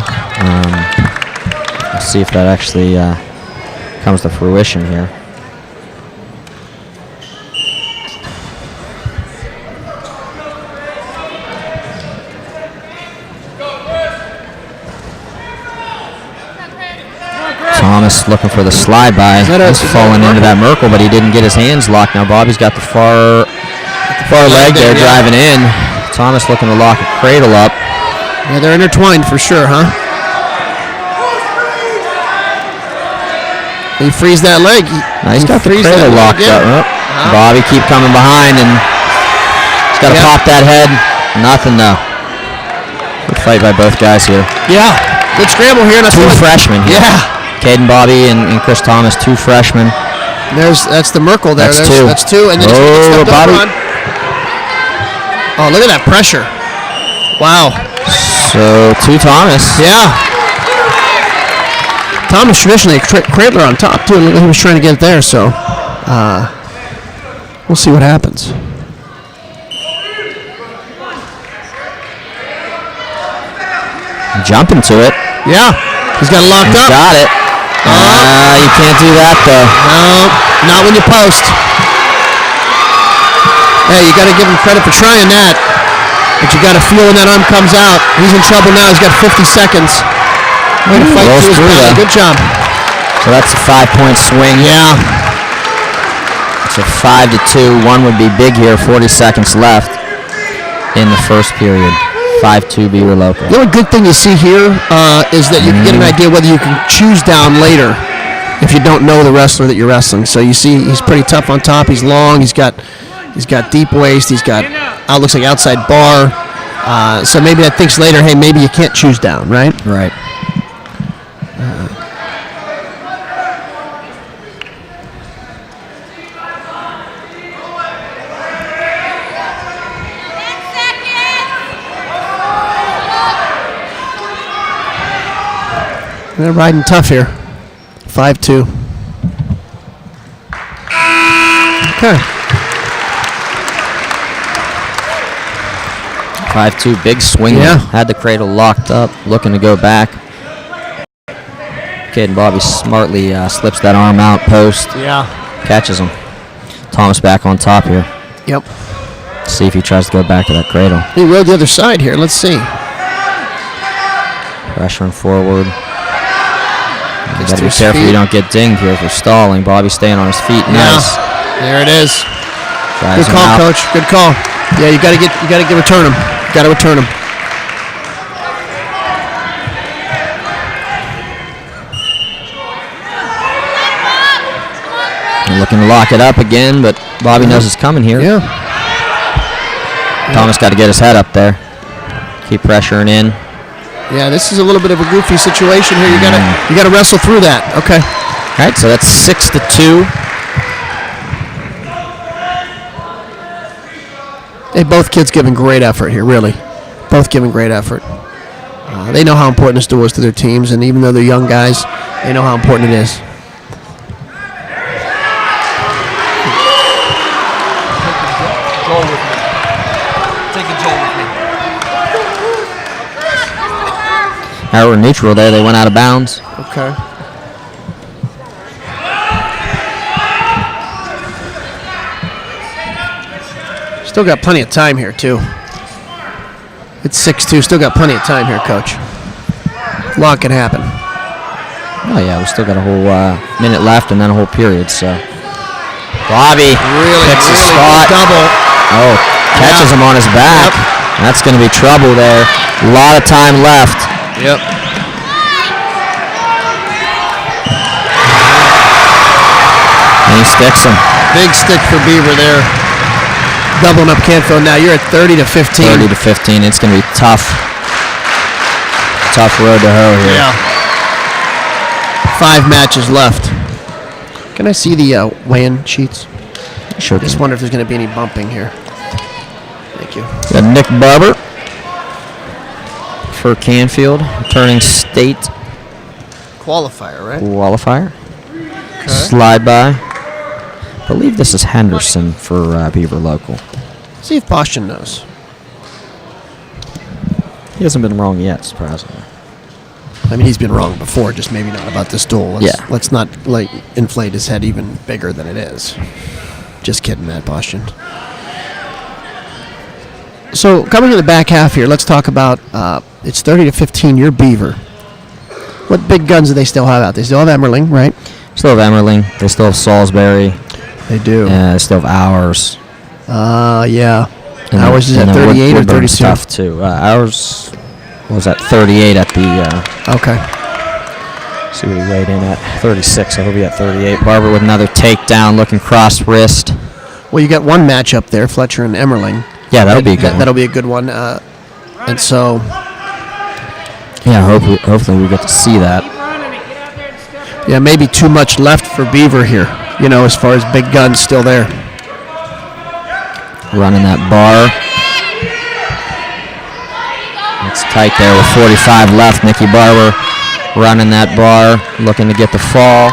Let's see if that actually comes to fruition here. Thomas looking for the slide by. He's falling into that Merkle, but he didn't get his hands locked. Now Bobby's got the far leg there driving in. Thomas looking to lock a cradle up. Yeah, they're intertwined for sure, huh? He frees that leg. He's got the cradle locked up. Bobby keep coming behind, and he's got to pop that head. Nothing though. Good fight by both guys here. Yeah, good scramble here. Two freshmen here. Yeah. Caden Bobby and Chris Thomas, two freshmen. That's the Merkle there. That's two. That's two, and then Bobby. Oh, look at that pressure. Wow. So, two Thomas. Yeah. Thomas traditionally a cradler on top, too. Look, he was trying to get it there, so we'll see what happens. Jumping to it. Yeah. He's got it locked up. Got it. You can't do that, though. No, not when you post. Hey, you got to give him credit for trying that. But you got to feel when that arm comes out. He's in trouble now. He's got 50 seconds. Way to fight through his body. Good job. So that's a 5-point swing. Yeah. It's a 5-2. One would be big here. 40 seconds left in the first period. 5-2 Beaver local. The only good thing you see here is that you can get an idea whether you can choose down later if you don't know the wrestler that you're wrestling. So you see he's pretty tough on top. He's long. He's got deep waist. He's got looks like outside bar. So maybe that thinks later, hey, maybe you can't choose down, right? Right. They're riding tough here. 5-2. Okay. 5-2, big swing. Yeah. Had the cradle locked up, looking to go back. Caden Bobby smartly slips that arm out post. Yeah. Catches him. Thomas back on top here. Yep. See if he tries to go back to that cradle. He rode the other side here. Let's see. Pressuring forward. You got to be his careful feet. you don't get dinged here for stalling. Bobby staying on his feet. Nice. There it is. Drives Good him call, out. Coach. Good call. Yeah, you got to return him. Got to return him. They're looking to lock it up again, but Bobby knows it's coming here. Yeah. Thomas got to get his head up there. Keep pressuring in. Yeah, this is a little bit of a goofy situation here. You gotta wrestle through that. Okay. All right, so that's 6-2. Hey, both kids giving great effort here, really. Both giving great effort. They know how important this duel is to their teams, and even though they're young guys, they know how important it is. Now we're neutral there. They went out of bounds. Okay. Still got plenty of time here, too. It's 6-2. Still got plenty of time here, Coach. A lot can happen. Oh, yeah, we still got a whole minute left and then a whole period, so. Bobby picks a spot. Double. Oh, catches him on his back. Yep. That's going to be trouble there. A lot of time left. Yep. And he sticks him. Big stick for Beaver there. Doubling up Canfield now. You're at 30-15. 30-15. It's going to be tough. Tough road to hoe here. Yeah. 5 matches left. Can I see the weigh-in sheets? Sure. Just wonder if there's going to be any bumping here. Thank you. Got Nick Barber for Canfield, returning state Qualifier, right? qualifier. Okay. Slide by. I believe this is Henderson for Beaver local. See if Boston knows. He hasn't been wrong yet, surprisingly. I mean, he's been wrong before, just maybe not about this duel. Let's not inflate his head even bigger than it is. Just kidding, Matt Boston. So coming in the back half here, let's talk about it's 30-15. You're Beaver. What big guns do they still have out? They still have Emmerling, right? Still have Emmerling. They still have Salisbury. They do. They still have Ours. Yeah. And Ours is and at then 38 or Woodburn's 32? tough too. Ours was at 38 at the. Okay. See what he weighed in at 36. So he'll be at 38. Barber with another takedown, looking cross wrist. Well, you got one matchup there, Fletcher and Emmerling. Yeah, that'll be a good one. That'll be a good one. And so. Yeah, hopefully we get to see that. Yeah, maybe too much left for Beaver here. As far as big guns still there. Running that bar. It's tight there with 45 left. Nicky Barber running that bar, looking to get the fall.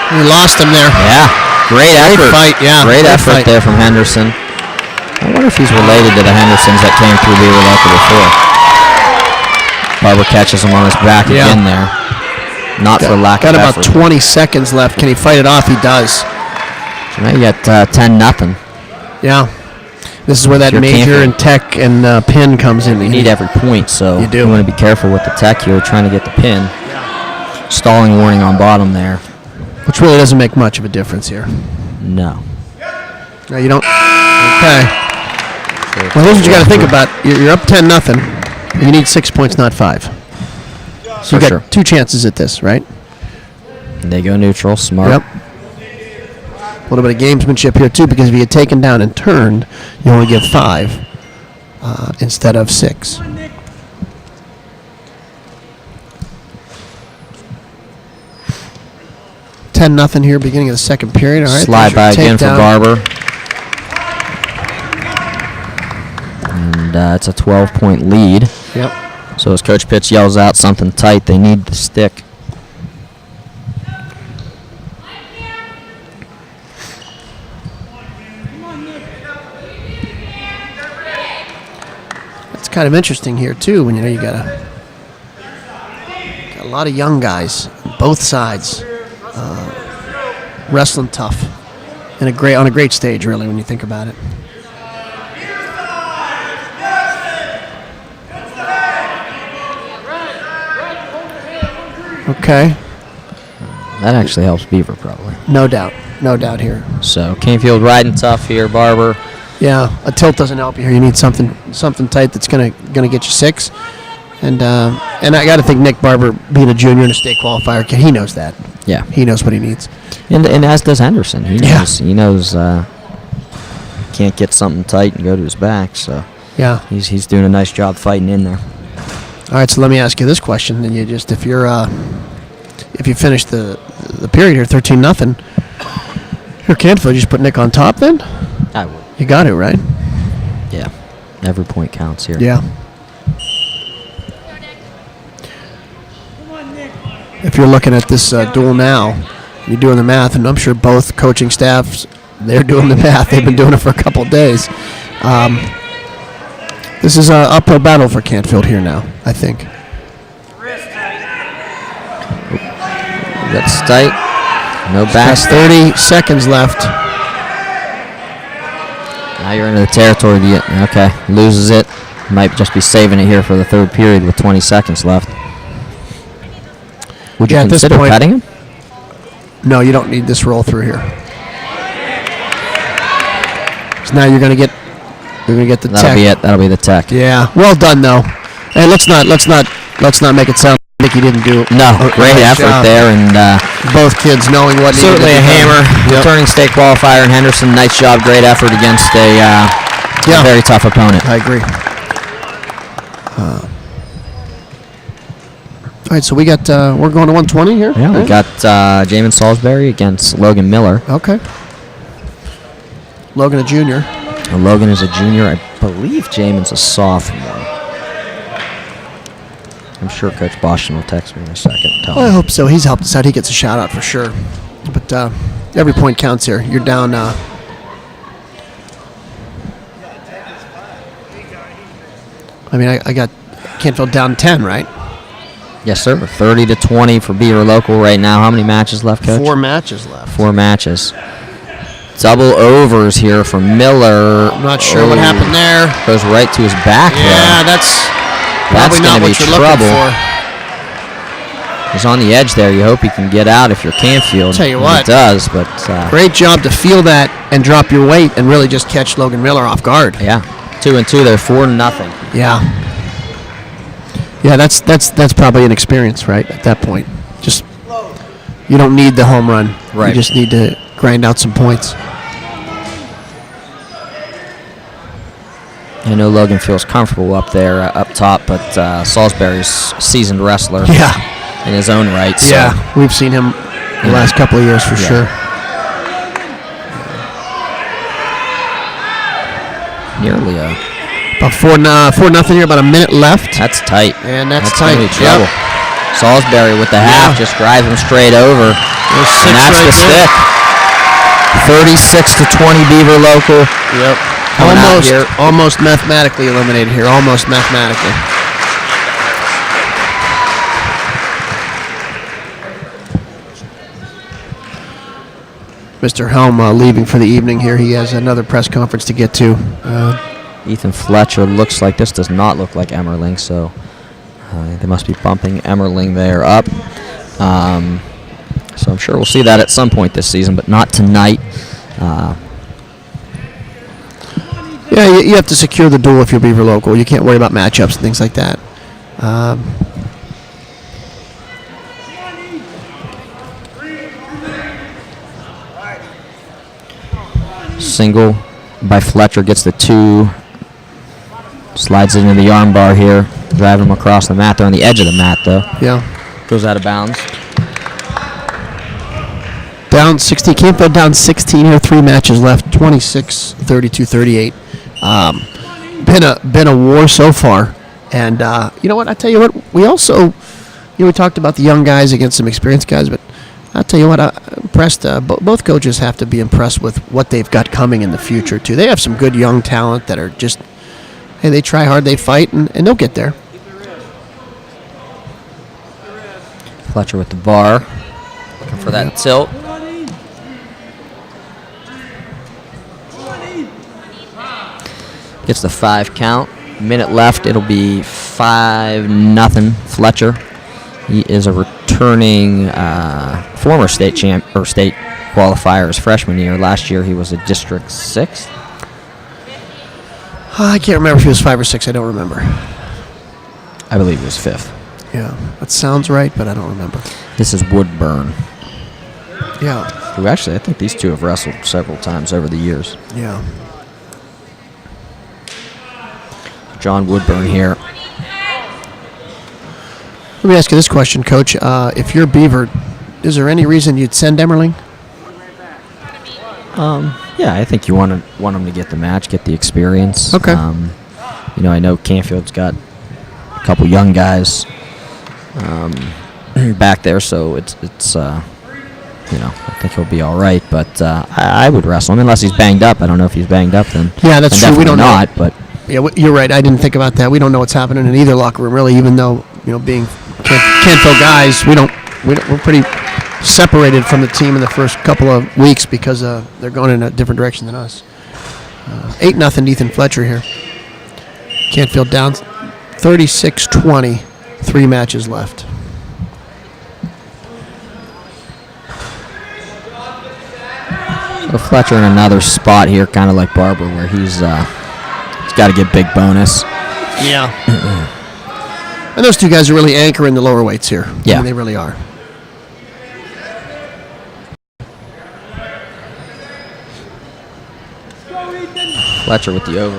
We lost him there. Yeah, great effort. Fight, yeah. Great effort fight. there from Henderson. I wonder if he's related to the Hendersons that came through Beaver Local before. Barber catches him on his back again there. Not for lack of effort. Got about 20 seconds left. Can he fight it off? He does. So now you got 10-0. Yeah. This is where that You're major Canfield. and tech and pin comes in. You need every point, so You do. you want to be careful with the tech here, trying to get the pin. Stalling warning on bottom there. Which really doesn't make much of a difference here. No. No, you don't. Okay. Well, here's what you got to think about. You're up 10-0. You need 6 points, not 5. So you got sure. 2 chances at this, right? They go neutral, smart. Yep. A little bit of gamesmanship here too, because if you had taken down and turned, you only get 5 instead of 6. $10-0 here, beginning of the second period. All right, Slide by again for Barber. And it's a 12-point lead. Yep. So as Coach Pitts yells out something tight, they need the stick. It's kind of interesting here too, when you got a lot of young guys, both sides, wrestling tough, and on a great stage, really, when you think about it. Okay, That actually helps Beaver probably. no doubt here. So Canfield riding tough here, Barber. Yeah, a tilt doesn't help you here. You need something tight that's gonna get you 6. And I got to think Nick Barber, being a junior and a state qualifier, he knows that. Yeah. He knows what he needs. And as does Henderson. He Yeah. knows he knows can't get something tight and go to his back. So Yeah. he's doing a nice job fighting in there. All right, so let me ask you this question. And if you finish the period here 13-0, here Canfield, you just put Nick on top then? I would. You got it, right? Yeah. Every point counts here. Yeah. If you're looking at this duel now, you're doing the math, and I'm sure both coaching staffs, they're doing the math. They've been doing it for a couple of days. This is an uphill battle for Canfield here now, I think. That's tight. No back. That's 30 seconds left. Now you're into the territory. Okay, loses it. Might just be saving it here for the third period with 20 seconds left. Would you Yeah, at this consider point- cutting him? No, you don't need this roll through here. So now you're gonna get the That'll tech. be it. That'll be the tech. Yeah, well done though. Hey, let's not make it sound like he didn't do. No, a great nice effort job. there, and Both kids knowing what needed to certainly be a done. hammer. Yep. Returning state qualifier in Henderson. Nice job, great effort against a Yeah. very tough opponent. I agree. All right, so we're going to 120 here. Yeah, we right? got Jamin Salisbury against Logan Miller. Okay. Logan, a junior. And Logan is a junior. I believe Jamin's a sophomore. I'm sure Coach Boston will text me in a second and tell Well, I me. hope so. He's helped us out. He gets a shout out for sure. But every point counts here. You're down. I got Canfield down 10, right? Yes, sir. 30-20 for Beaver Local right now. How many matches left, Coach? 4 matches left. 4 matches. double overs here from Miller. I'm not sure what happened there. Goes right to his back. Yeah, that's probably not gonna what be you're trouble. looking for. He's on the edge there. You hope he can get out if you're Canfield. Tell you And what. he does, but Great job to feel that and drop your weight and really just catch Logan Miller off guard. yeah, 2-2 there, 4-0. Yeah. Yeah, that's probably an experience, right? At that point, just you don't need the home run. Right. You just need to grind out some points. I know Logan feels comfortable up there, up top, but Salisbury's a seasoned wrestler in his own right. So. Yeah, we've seen him the last couple of years for sure. Nearly a. About 4-0 here. About a minute left. That's tight. And that's gonna tight. be trouble. Salisbury with the half just drives him straight over. There's six And that's right the there. stick. 36-20 Beaver local. Yep. Coming out here. Almost mathematically eliminated here. Almost mathematically. Mr. Helm leaving for the evening here. He has another press conference to get to. Ethan Fletcher looks like this does not look like Emmerling, so they must be bumping Emmerling there up. So I'm sure we'll see that at some point this season, but not tonight. Yeah, you have to secure the duel if you're Beaver local. You can't worry about matchups and things like that. Single by Fletcher gets the 2. Slides it into the arm bar here. Driving him across the mat. They're on the edge of the mat, though. Yeah. Goes out of bounds. Down 16. Canfield down 16 here. 3 matches left. 26, 32, 38. Been a war so far. And you know what? I tell you what. We also, we talked about the young guys against some experienced guys, but I'll tell you what. I'm impressed. Both coaches have to be impressed with what they've got coming in the future too. They have some good young talent that are just. Hey, they try hard, they fight, and they'll get there. Fletcher with the bar. Looking for that tilt. Gets the 5 count. Minute left. It'll be 5-0 Fletcher. He is a returning former state champ or state qualifier his freshman year. Last year he was a District 6th. I can't remember if he was 5 or 6. I don't remember. I believe he was 5th. Yeah, that sounds right, but I don't remember. This is Woodburn. Yeah. Who actually, I think these two have wrestled several times over the years. Yeah. John Woodburn here. Let me ask you this question, Coach. If you're Beaver, is there any reason you'd send Emmerling? Yeah, I think you want him to get the match, get the experience. Okay. I know Canfield's got a couple young guys back there, so it's I think he'll be all right. But I would wrestle him unless he's banged up. I don't know if he's banged up. Then Yeah, that's true. We don't know. not, but Yeah, you're right. I didn't think about that. We don't know what's happening in either locker room, really. Even though being Canfield guys, we're pretty separated from the team in the first couple of weeks because they're going in a different direction than us. 8-0 Ethan Fletcher here. Canfield down 36-20. 3 matches left. So Fletcher in another spot here, kind of like Barber, where he's got to get big bonus. Yeah. And those two guys are really anchoring the lower weights here. Yeah. I mean, they really are. Fletcher with the over.